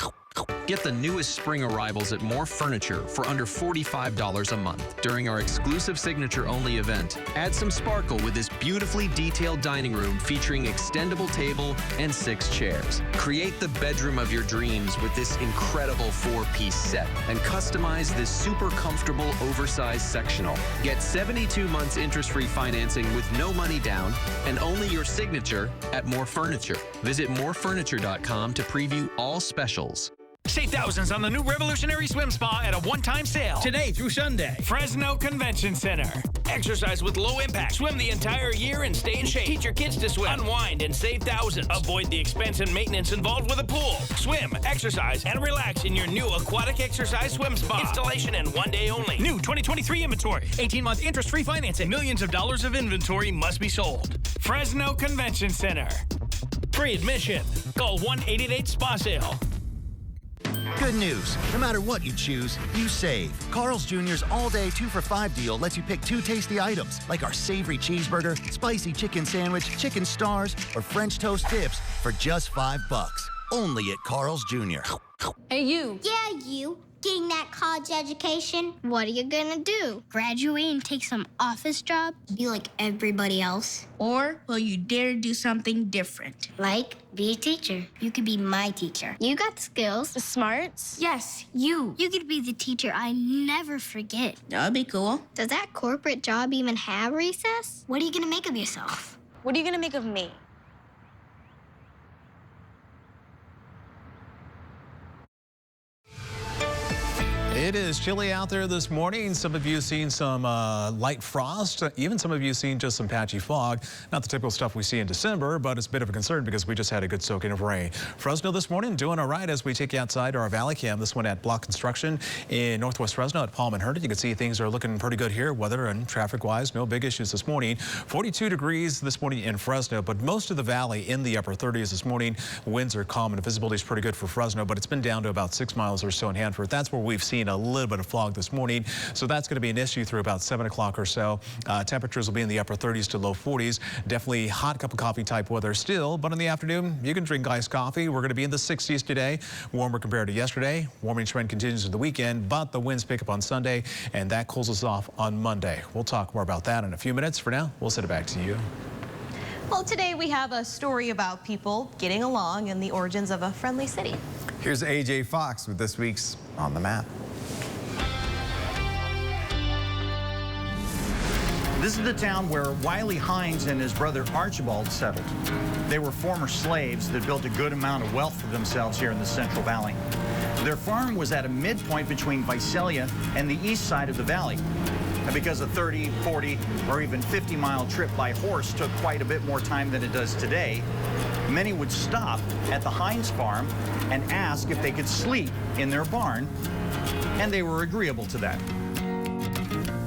Get the newest spring arrivals at More Furniture for under $45 a month during our exclusive signature-only event. Add some sparkle with this beautifully detailed dining room featuring extendable table and 6 chairs. Create the bedroom of your dreams with this incredible 4-piece set and customize this super comfortable oversized sectional. Get 72 months interest-free financing with no money down and only your signature at More Furniture. Visit morefurniture.com to preview all specials. Save thousands on the new revolutionary swim spa at a one-time sale. Today through Sunday. Fresno Convention Center. Exercise with low impact. Swim the entire year and stay in shape. Teach your kids to swim. Unwind and save thousands. Avoid the expense and maintenance involved with a pool. Swim, exercise, and relax in your new aquatic exercise swim spa. Installation in 1 day only. New 2023 inventory. 18-month interest-free financing. Millions of dollars of inventory must be sold. Fresno Convention Center. Free admission. Call 1-888-SPA-SALE. Good news. No matter what you choose, you save. Carl's Jr.'s all-day 2 for $5 deal lets you pick 2 tasty items, like our savory cheeseburger, spicy chicken sandwich, chicken stars, or French toast dips for just $5. Only at Carl's Jr. Hey, you. Yeah, you. Getting that college education? What are you gonna do? Graduate and take some office job? Be like everybody else? Or will you dare do something different? Like be a teacher. You could be my teacher. You got the skills. The smarts? Yes, you. You could be the teacher I never forget. That'd be cool. Does that corporate job even have recess? What are you gonna make of yourself? What are you gonna make of me? It is chilly out there this morning. Some of you seen some light frost. Even some of you seen just some patchy fog. Not the typical stuff we see in December, but it's a bit of a concern because we just had a good soaking of rain. Fresno this morning doing all right as we take you outside our Valley Cam. This one at Block Construction in Northwest Fresno at Palm and Herndon. You can see things are looking pretty good here, weather and traffic-wise. No big issues this morning. 42 degrees this morning in Fresno, but most of the valley in the upper 30s this morning. Winds are calm and visibility is pretty good for Fresno, but it's been down to about 6 miles or so in Hanford. That's where we've seen a little bit of fog this morning, so that's going to be an issue through about 7 o'clock or so. Temperatures will be in the upper 30s to low 40s. Definitely hot cup of coffee type weather still, but in the afternoon you can drink iced coffee. We're going to be in the 60s today, warmer compared to yesterday. Warming trend continues to the weekend, but the winds pick up on Sunday, and that cools us off on Monday. We'll talk more about that in a few minutes. For now, we'll send it back to you. Well, today we have a story about people getting along and the origins of a friendly city. Here's AJ Fox with this week's On the Map. This is the town where Wiley Hines and his brother Archibald settled. They were former slaves that built a good amount of wealth for themselves here in the Central Valley. Their farm was at a midpoint between Visalia and the east side of the valley. And because a 30, 40, or even 50-mile trip by horse took quite a bit more time than it does today, many would stop at the Hines farm and ask if they could sleep in their barn, and they were agreeable to that.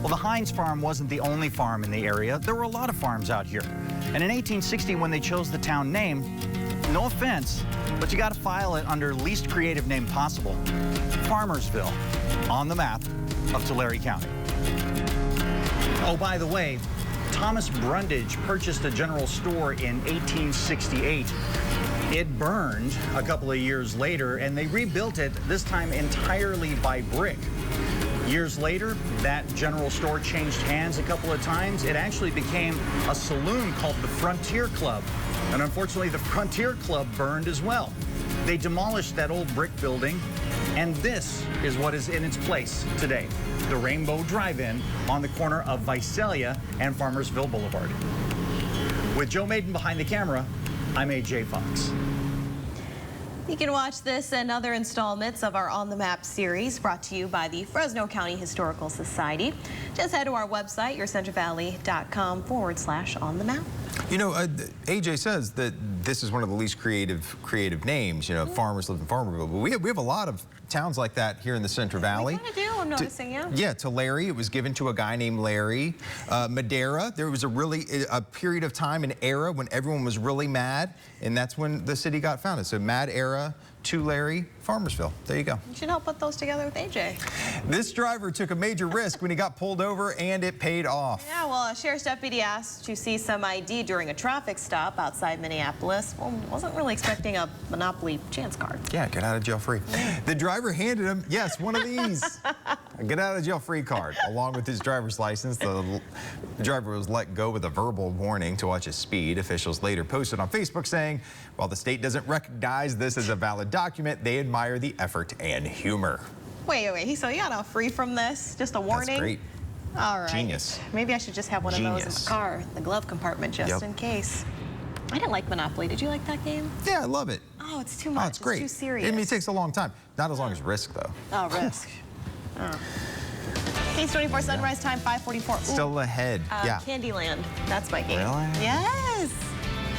Well, the Hines farm wasn't the only farm in the area. There were a lot of farms out here. And in 1860, when they chose the town name, no offense, but you got to file it under least creative name possible, Farmersville, on the map of Tulare County. Oh, by the way, Thomas Brundage purchased a general store in 1868. It burned a couple of years later, and they rebuilt it, this time entirely by brick. Years later, that general store changed hands a couple of times. It actually became a saloon called the Frontier Club. And unfortunately, the Frontier Club burned as well. They demolished that old brick building, and this is what is in its place today. The Rainbow Drive-In on the corner of Visalia and Farmersville Boulevard. With Joe Maiden behind the camera, I'm AJ Fox. You can watch this and other installments of our On the Map series brought to you by the Fresno County Historical Society. Just head to our website, yourcentralvalley.com/on the map. You know, AJ says that this is one of the least creative names. You know, farmers live in Farmerville, but we have a lot of towns like that here in the Central Valley. We kind of do, I'm noticing, yeah. Yeah, Tulare, it was given to a guy named Larry. Madera, there was a period of time, an era when everyone was really mad, and that's when the city got founded. So Mad Era, Tulare, Farmersville. There you go. You should help put those together with AJ. This driver took a major risk when he got pulled over, and it paid off. Yeah, well, a sheriff's deputy asked to see some ID during a traffic stop outside Minneapolis. Well, wasn't really expecting a Monopoly chance card. Yeah, get out of jail free. The driver handed him, yes, one of these. A get out of jail free card. Along with his driver's license, the driver was let go with a verbal warning to watch his speed. Officials later posted on Facebook saying, while the state doesn't recognize this as a valid document, they admire the effort and humor. Wait, so you got off free from this? Just a warning? That's great. All right. Genius. Maybe I should just have one of those in the car, the glove compartment, just in case. I didn't like Monopoly. Did you like that game? Yeah, I love it. Oh, it's too much. Oh, it's great. It's too serious. I mean, it takes a long time. Not as long as Risk, though. Oh, Risk. Oh. Case 24 sunrise time, 5:44. Still ahead. Yeah. Candyland. That's my game. Really? Yes.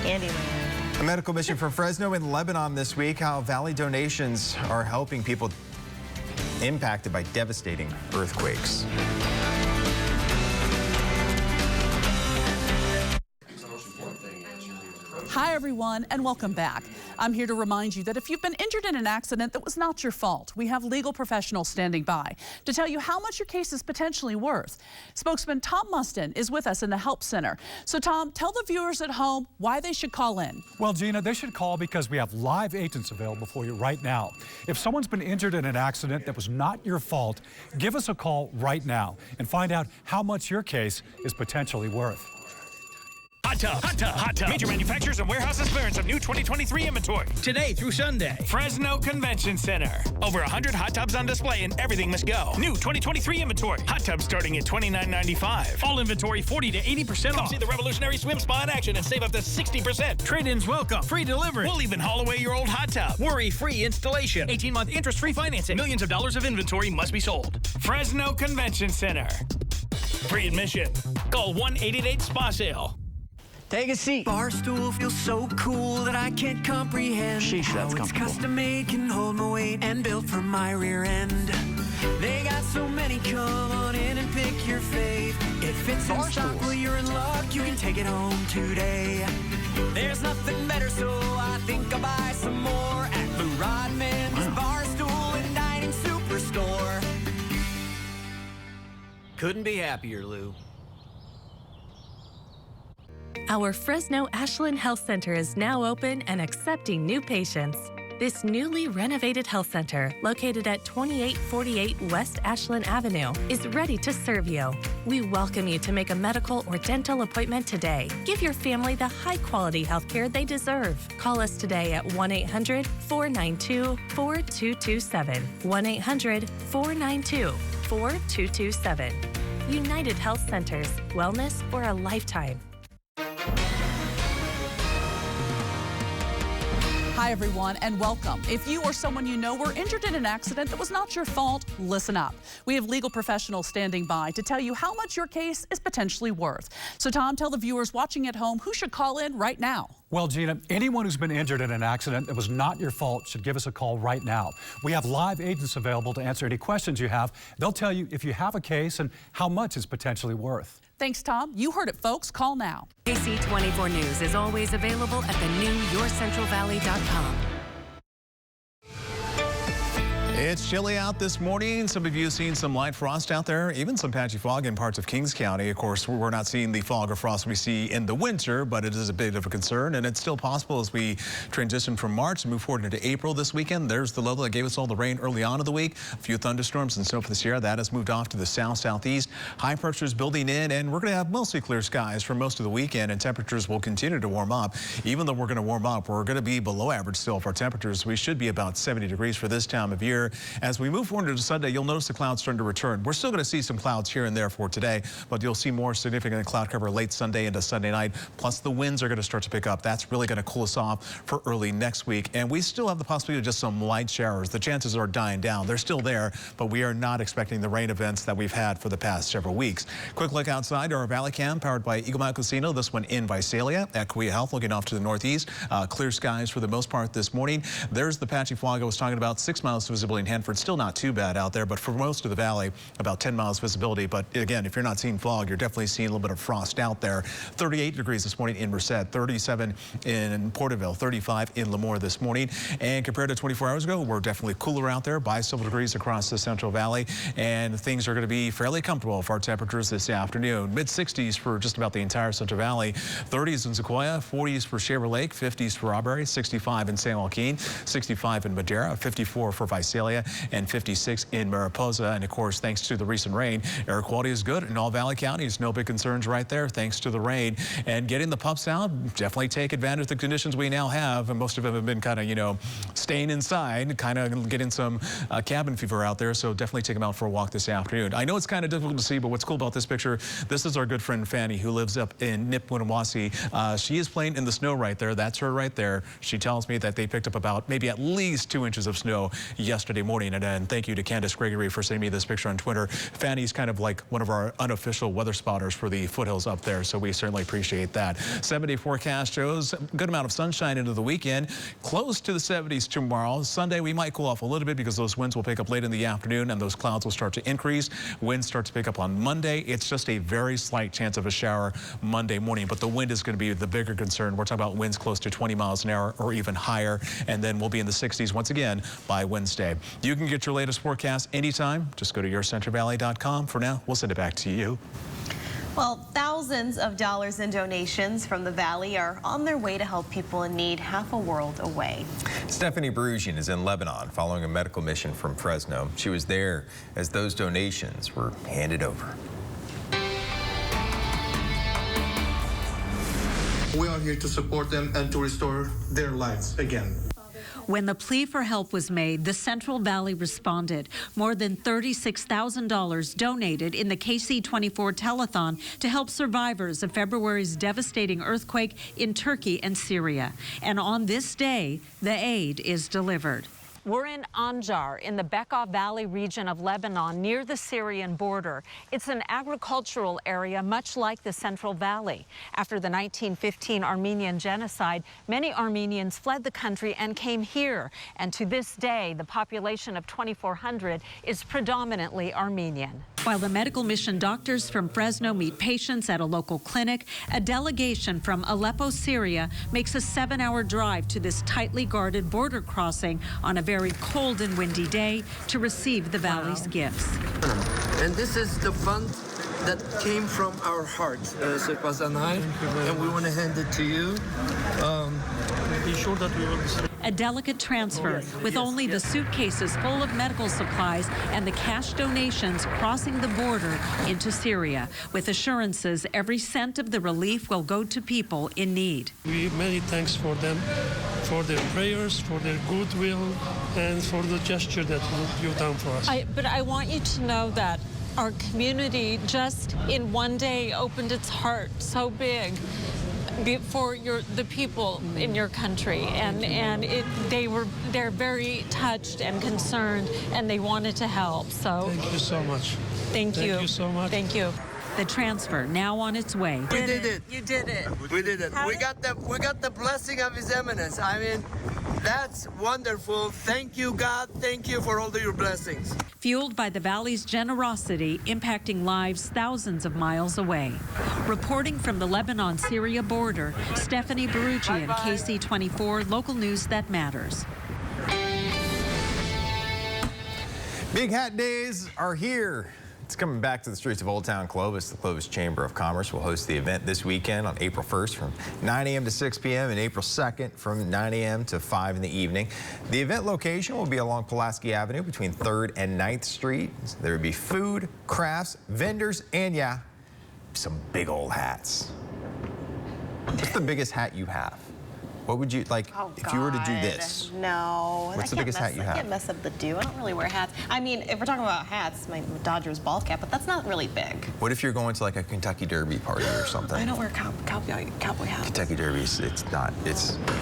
Candyland. A medical mission from Fresno in Lebanon this week. How Valley donations are helping people impacted by devastating earthquakes. Hi, everyone, and welcome back. I'm here to remind you that if you've been injured in an accident that was not your fault, we have legal professionals standing by to tell you how much your case is potentially worth. Spokesman Tom Mustin is with us in the Help Center. So, Tom, tell the viewers at home why they should call in. Well, Gina, they should call because we have live agents available for you right now. If someone's been injured in an accident that was not your fault, give us a call right now and find out how much your case is potentially worth. Hot Tub, Hot Tub, Hot Tub. Major manufacturers and warehouses clearance of new 2023 inventory. Today through Sunday. Fresno Convention Center. Over 100 hot tubs on display and everything must go. New 2023 inventory. Hot tubs starting at $29.95. All inventory 40 to 80% off. Come see the revolutionary swim spa in action and save up to 60%. Trade-ins welcome. Free delivery. We'll even haul away your old hot tub. Worry-free installation. 18-month interest-free financing. Millions of dollars of inventory must be sold. Fresno Convention Center. Free admission. Call 1-888-SPA-SALE. Take a seat. Barstool feels so cool that I can't comprehend. Sheesh, that's how it's comfortable. custom made, can hold my weight, and built for my rear end. They got so many, come on in and pick your fave. It fits in stock, well, you're in luck, you can take it home today. There's nothing better, so I think I'll buy some more at Lou Rodman's Barstool and Dining Superstore. Couldn't be happier, Lou. Our Fresno Ashland Health Center is now open and accepting new patients. This newly renovated health center, located at 2848 West Ashland Avenue, is ready to serve you. We welcome you to make a medical or dental appointment today. Give your family the high-quality health care they deserve. Call us today at 1-800-492-4227. 1-800-492-4227. United Health Centers. Wellness for a lifetime. Hi, everyone, and welcome. If you or someone you know were injured in an accident that was not your fault, listen up. We have legal professionals standing by to tell you how much your case is potentially worth. So, Tom, tell the viewers watching at home who should call in right now. Well, Gina, anyone who's been injured in an accident that was not your fault should give us a call right now. We have live agents available to answer any questions you have. They'll tell you if you have a case and how much it's potentially worth. Thanks, Tom. You heard it, folks. Call now. KC 24 News is always available at the new yourcentralvalley.com. It's chilly out this morning. Some of you have seen some light frost out there, even some patchy fog in parts of Kings County. Of course, we're not seeing the fog or frost we see in the winter, but it is a bit of a concern, and it's still possible as we transition from March and move forward into April this weekend. There's the level that gave us all the rain early on in the week. A few thunderstorms and snow for the Sierra. That has moved off to the south-southeast. High pressure is building in, and we're going to have mostly clear skies for most of the weekend, and temperatures will continue to warm up. Even though we're going to warm up, we're going to be below average still for our temperatures. We should be about 70 degrees for this time of year. As we move forward into Sunday, you'll notice the clouds starting to return. We're still going to see some clouds here and there for today, but you'll see more significant cloud cover late Sunday into Sunday night. Plus, the winds are going to start to pick up. That's really going to cool us off for early next week. And we still have the possibility of just some light showers. The chances are dying down. They're still there, but we are not expecting the rain events that we've had for the past several weeks. Quick look outside our Valley Cam powered by Eagle Mount Casino. This one in Visalia at Kauai Health, looking off to the northeast. Clear skies for the most part this morning. There's the patchy fog I was talking about. 6 miles visibility in Hanford. Still not too bad out there, but for most of the valley, about 10 miles visibility. But again, if you're not seeing fog, you're definitely seeing a little bit of frost out there. 38 degrees this morning in Merced, 37 in Porterville, 35 in Lemoore this morning. And compared to 24 hours ago, we're definitely cooler out there by several degrees across the Central Valley. And things are going to be fairly comfortable for our temperatures this afternoon. Mid-60s for just about the entire Central Valley. 30s in Sequoia, 40s for Shaver Lake, 50s for Auberry, 65 in San Joaquin, 65 in Madera, 54 for Visalia, and 56 in Mariposa. And of course, thanks to the recent rain, air quality is good in all Valley counties. No big concerns right there thanks to the rain. And getting the pups out, definitely take advantage of the conditions we now have. And most of them have been kind of, staying inside, kind of getting some cabin fever out there. So definitely take them out for a walk this afternoon. I know it's kind of difficult to see, but what's cool about this picture, this is our good friend Fanny, who lives up in Nipawinawasi. She is playing in the snow right there. That's her right there. She tells me that they picked up about maybe at least 2 inches of snow yesterday morning. And thank you to Candace Gregory for sending me this picture on Twitter. Fanny's kind of like one of our unofficial weather spotters for the foothills up there, so we certainly appreciate that. 7-day forecast shows a good amount of sunshine into the weekend. Close to the 70s tomorrow. Sunday, we might cool off a little bit because those winds will pick up late in the afternoon and those clouds will start to increase. Winds start to pick up on Monday. It's just a very slight chance of a shower Monday morning, but the wind is going to be the bigger concern. We're talking about winds close to 20 miles an hour or even higher, and then we'll be in the 60s once again by Wednesday. You can get your latest forecast anytime. Just go to yourcentralvalley.com. For now, we'll send it back to you. Well, thousands of dollars in donations from the Valley are on their way to help people in need half a world away. Stephanie Brugian is in Lebanon following a medical mission from Fresno. She was there as those donations were handed over. We are here to support them and to restore their lives again. When the plea for help was made, the Central Valley responded. More than $36,000 donated in the Ksee 24 telethon to help survivors of February's devastating earthquake in Turkey and Syria. And on this day, the aid is delivered. We're in Anjar in the Bekaa Valley region of Lebanon near the Syrian border. It's an agricultural area much like the Central Valley. After the 1915 Armenian genocide, many Armenians fled the country and came here. And to this day, the population of 2,400 is predominantly Armenian. While the medical mission doctors from Fresno meet patients at a local clinic, a delegation from Aleppo, Syria makes a 7-hour drive to this tightly guarded border crossing on a very cold and windy day to receive the Valley's gifts. And this is the fund that came from our heart, Sekbaz and I, and we want to hand it to you. Be sure that we will distribute. A delicate transfer with only the suitcases full of medical supplies and the cash donations crossing the border into Syria, with assurances every cent of the relief will go to people in need. We many thanks for them, for their prayers, for their goodwill, and for the gesture that you've done for us. But I want you to know that our community just in one day opened its heart so big for the people in your country, and they're very touched and concerned, and they wanted to help. So thank you so much. Thank you. Thank you so much. Thank you. The transfer now on its way. We did it. You did it. We did it. We got the blessing of His Eminence. I mean, that's wonderful. Thank you, God. Thank you for all of your blessings. Fueled by the valley's generosity, impacting lives thousands of miles away. Reporting from the Lebanon-Syria border, Stephanie Barucci and KC24, local news that matters. Big Hat Days are here. It's coming back to the streets of Old Town Clovis. The Clovis Chamber of Commerce will host the event this weekend on April 1st from 9 a.m. to 6 p.m. and April 2nd from 9 a.m. to 5 in the evening. The event location will be along Pulaski Avenue between 3rd and 9th Street. There will be food, crafts, vendors, and yeah, some big old hats. What's the biggest hat you have? What would you like if you were to do this? No. What's the biggest hat you have? I can't mess up the do. I don't really wear hats. I mean, if we're talking about hats, my Dodgers ball cap, but that's not really big. What if you're going to like a Kentucky Derby party or something? I don't wear cowboy hats. Kentucky Derbies, it's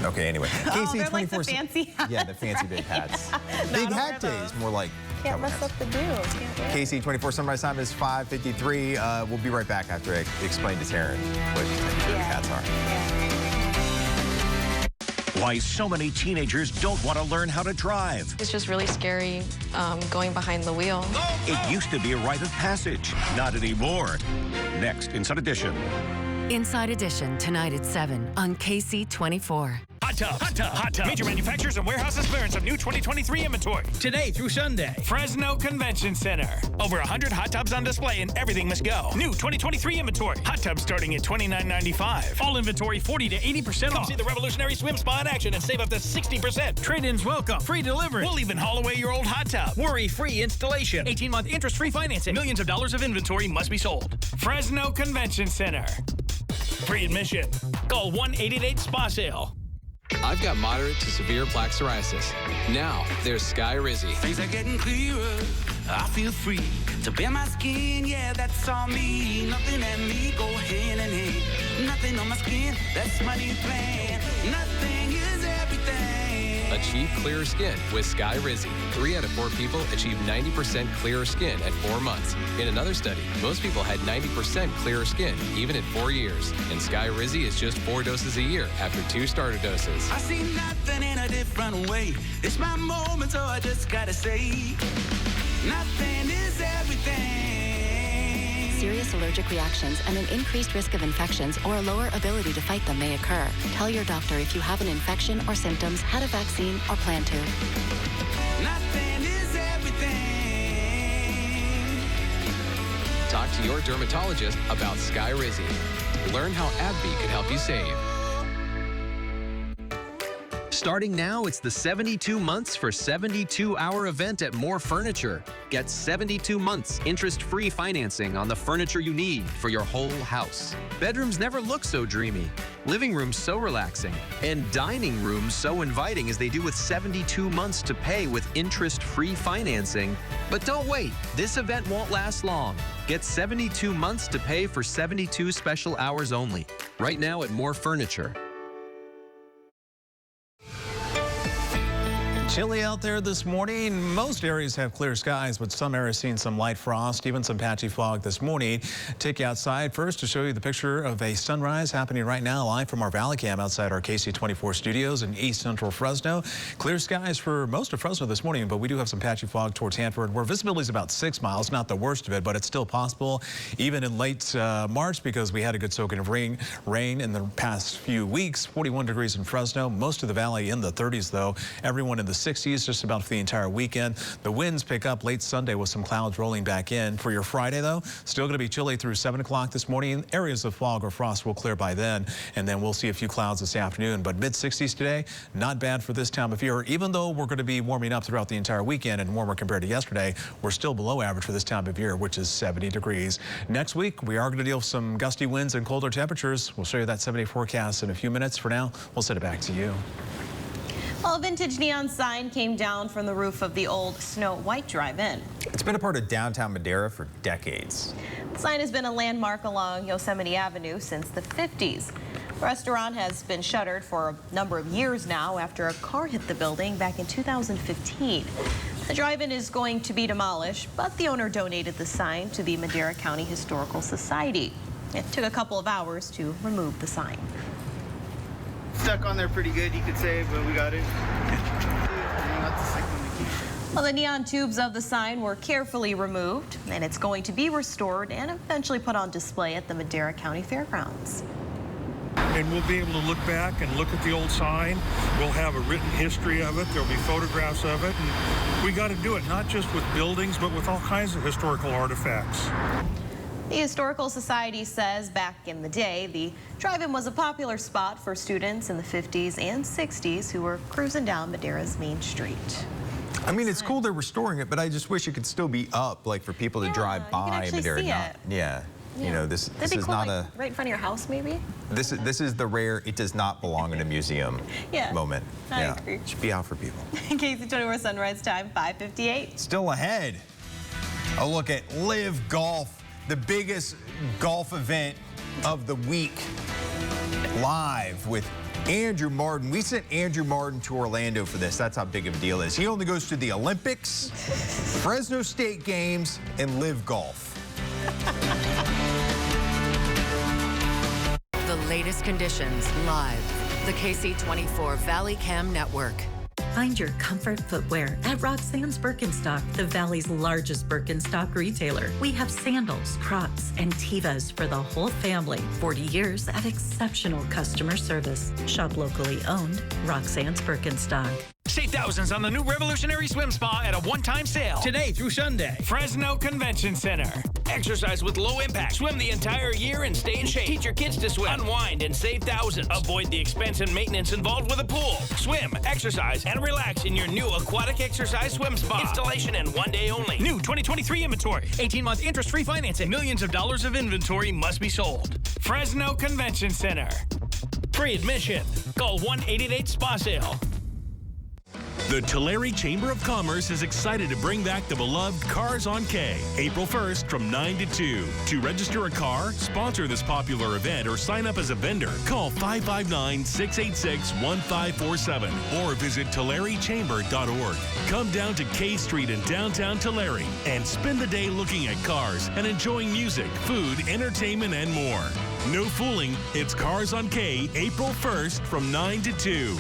okay, anyway. Oh, they're like the fancy hats. Yeah, the fancy big hats. No, Big Hat Days, more like can't mess up the do. KC24 sunrise time is 5:53. We'll be right back after I explain to Taryn what hats are. Why so many teenagers don't want to learn how to drive. It's just really scary going behind the wheel. It used to be a rite of passage. Not anymore. Next, Inside Edition. Inside Edition, tonight at 7 on KC24. Hot Tub, Hot Tub, Hot Tub. Major manufacturers and warehouses clearance of new 2023 inventory. Today through Sunday. Fresno Convention Center. Over 100 hot tubs on display and everything must go. New 2023 inventory. Hot tubs starting at $29.95. All inventory 40 to 80% off. Come see the revolutionary swim spa in action and save up to 60%. Trade-ins welcome. Free delivery. We'll even haul away your old hot tub. Worry-free installation. 18-month interest-free financing. Millions of dollars of inventory must be sold. Fresno Convention Center. Free admission. Call 1-888-SPA-SALE. I've got moderate to severe plaque psoriasis. Now, there's Sky Rizzy. Things are getting clearer. I feel free to bare my skin. Yeah, that's all me. Nothing at me. Go hand in hand. Nothing on my skin. That's my new plan. Nothing is everything. Achieve clearer skin with Sky Rizzy. 3 out of 4 people achieve 90% clearer skin at 4 months. In another study, most people had 90% clearer skin, even at 4 years. And Sky Rizzy is just 4 doses a year after 2 starter doses. I see nothing in a different way. It's my moment, so I just gotta say, nothing is everything. Serious allergic reactions and an increased risk of infections or a lower ability to fight them may occur. Tell your doctor if you have an infection or symptoms, had a vaccine, or plan to. Nothing is everything. Talk to your dermatologist about Sky Rizzy. Learn how AbbVie could help you save. Starting now, it's the 72 months for 72-hour event at More Furniture. Get 72 months interest-free financing on the furniture you need for your whole house. Bedrooms never look so dreamy, living rooms so relaxing, and dining rooms so inviting as they do with 72 months to pay with interest-free financing. But don't wait, this event won't last long. Get 72 months to pay for 72 special hours only. Right now at More Furniture. Chilly out there this morning. Most areas have clear skies, but some areas seeing some light frost, even some patchy fog this morning. Take you outside first to show you the picture of a sunrise happening right now live from our Valley Cam outside our KC24 studios in East Central Fresno. Clear skies for most of Fresno this morning, but we do have some patchy fog towards Hanford, where visibility is about 6 miles. Not the worst of it, but it's still possible even in late March, because we had a good soaking of rain in the past few weeks. 41 degrees in Fresno, most of the valley in the 30s though. Everyone in the 60s just about for the entire weekend. The winds pick up late Sunday with some clouds rolling back in. For your Friday though, still going to be chilly through 7 o'clock this morning. Areas of fog or frost will clear by then, and then we'll see a few clouds this afternoon. But mid-60s today, not bad for this time of year. Even though we're going to be warming up throughout the entire weekend and warmer compared to yesterday, we're still below average for this time of year, which is 70 degrees. Next week, we are going to deal with some gusty winds and colder temperatures. We'll show you that 7-day forecast in a few minutes. For now, we'll send it back to you. Well, a vintage neon sign came down from the roof of the old Snow White Drive-In. It's been a part of downtown Madera for decades. The sign has been a landmark along Yosemite Avenue since the 50s. The restaurant has been shuttered for a number of years now after a car hit the building back in 2015. The drive-in is going to be demolished, but the owner donated the sign to the Madera County Historical Society. It took a couple of hours to remove the sign. Stuck on there pretty good, you could say, but we got it. Well, the neon tubes of the sign were carefully removed, and it's going to be restored and eventually put on display at the Madera County Fairgrounds. And we'll be able to look back and look at the old sign. We'll have a written history of it. There'll be photographs of it. And we got to do it not just with buildings, but with all kinds of historical artifacts. The Historical Society says back in the day, the drive-in was a popular spot for students in the 50s and 60s who were cruising down Madera's main street. I mean, it's cool they're restoring it, but I just wish it could still be up, like for people to drive by Madera. Yeah. You know, this is cool, not like, right in front of your house, maybe. This is the rare. It does not belong in a museum moment. I agree. It should be out for people. Ksee 24 sunrise time 5:58. Still ahead. A look at Live Golf, the biggest golf event of the week, live with Andrew Martin. We sent Andrew Martin to Orlando for this. That's how big of a deal it is. He only goes to the Olympics, Fresno State Games, and Live Golf. The latest conditions live. The Ksee 24 Valley Cam Network. Find your comfort footwear at Roxanne's Birkenstock, the Valley's largest Birkenstock retailer. We have sandals, Crocs, and Tevas for the whole family. 40 years of exceptional customer service. Shop locally owned, Roxanne's Birkenstock. Save thousands on the new revolutionary swim spa at a one-time sale. Today through Sunday. Fresno Convention Center. Exercise with low impact. Swim the entire year and stay in shape. Teach your kids to swim. Unwind and save thousands. Avoid the expense and maintenance involved with a pool. Swim, exercise, and relax in your new aquatic exercise swim spa. Installation and 1 day only. New 2023 inventory. 18-month interest-free financing. Millions of dollars of inventory must be sold. Fresno Convention Center. Free admission. Call 1-888-SPA-SALE. The Tulare Chamber of Commerce is excited to bring back the beloved Cars on K, April 1st from 9 to 2. To register a car, sponsor this popular event, or sign up as a vendor, call 559-686-1547 or visit TulareChamber.org. Come down to K Street in downtown Tulare and spend the day looking at cars and enjoying music, food, entertainment, and more. No fooling, it's Cars on K, April 1st from 9 to 2.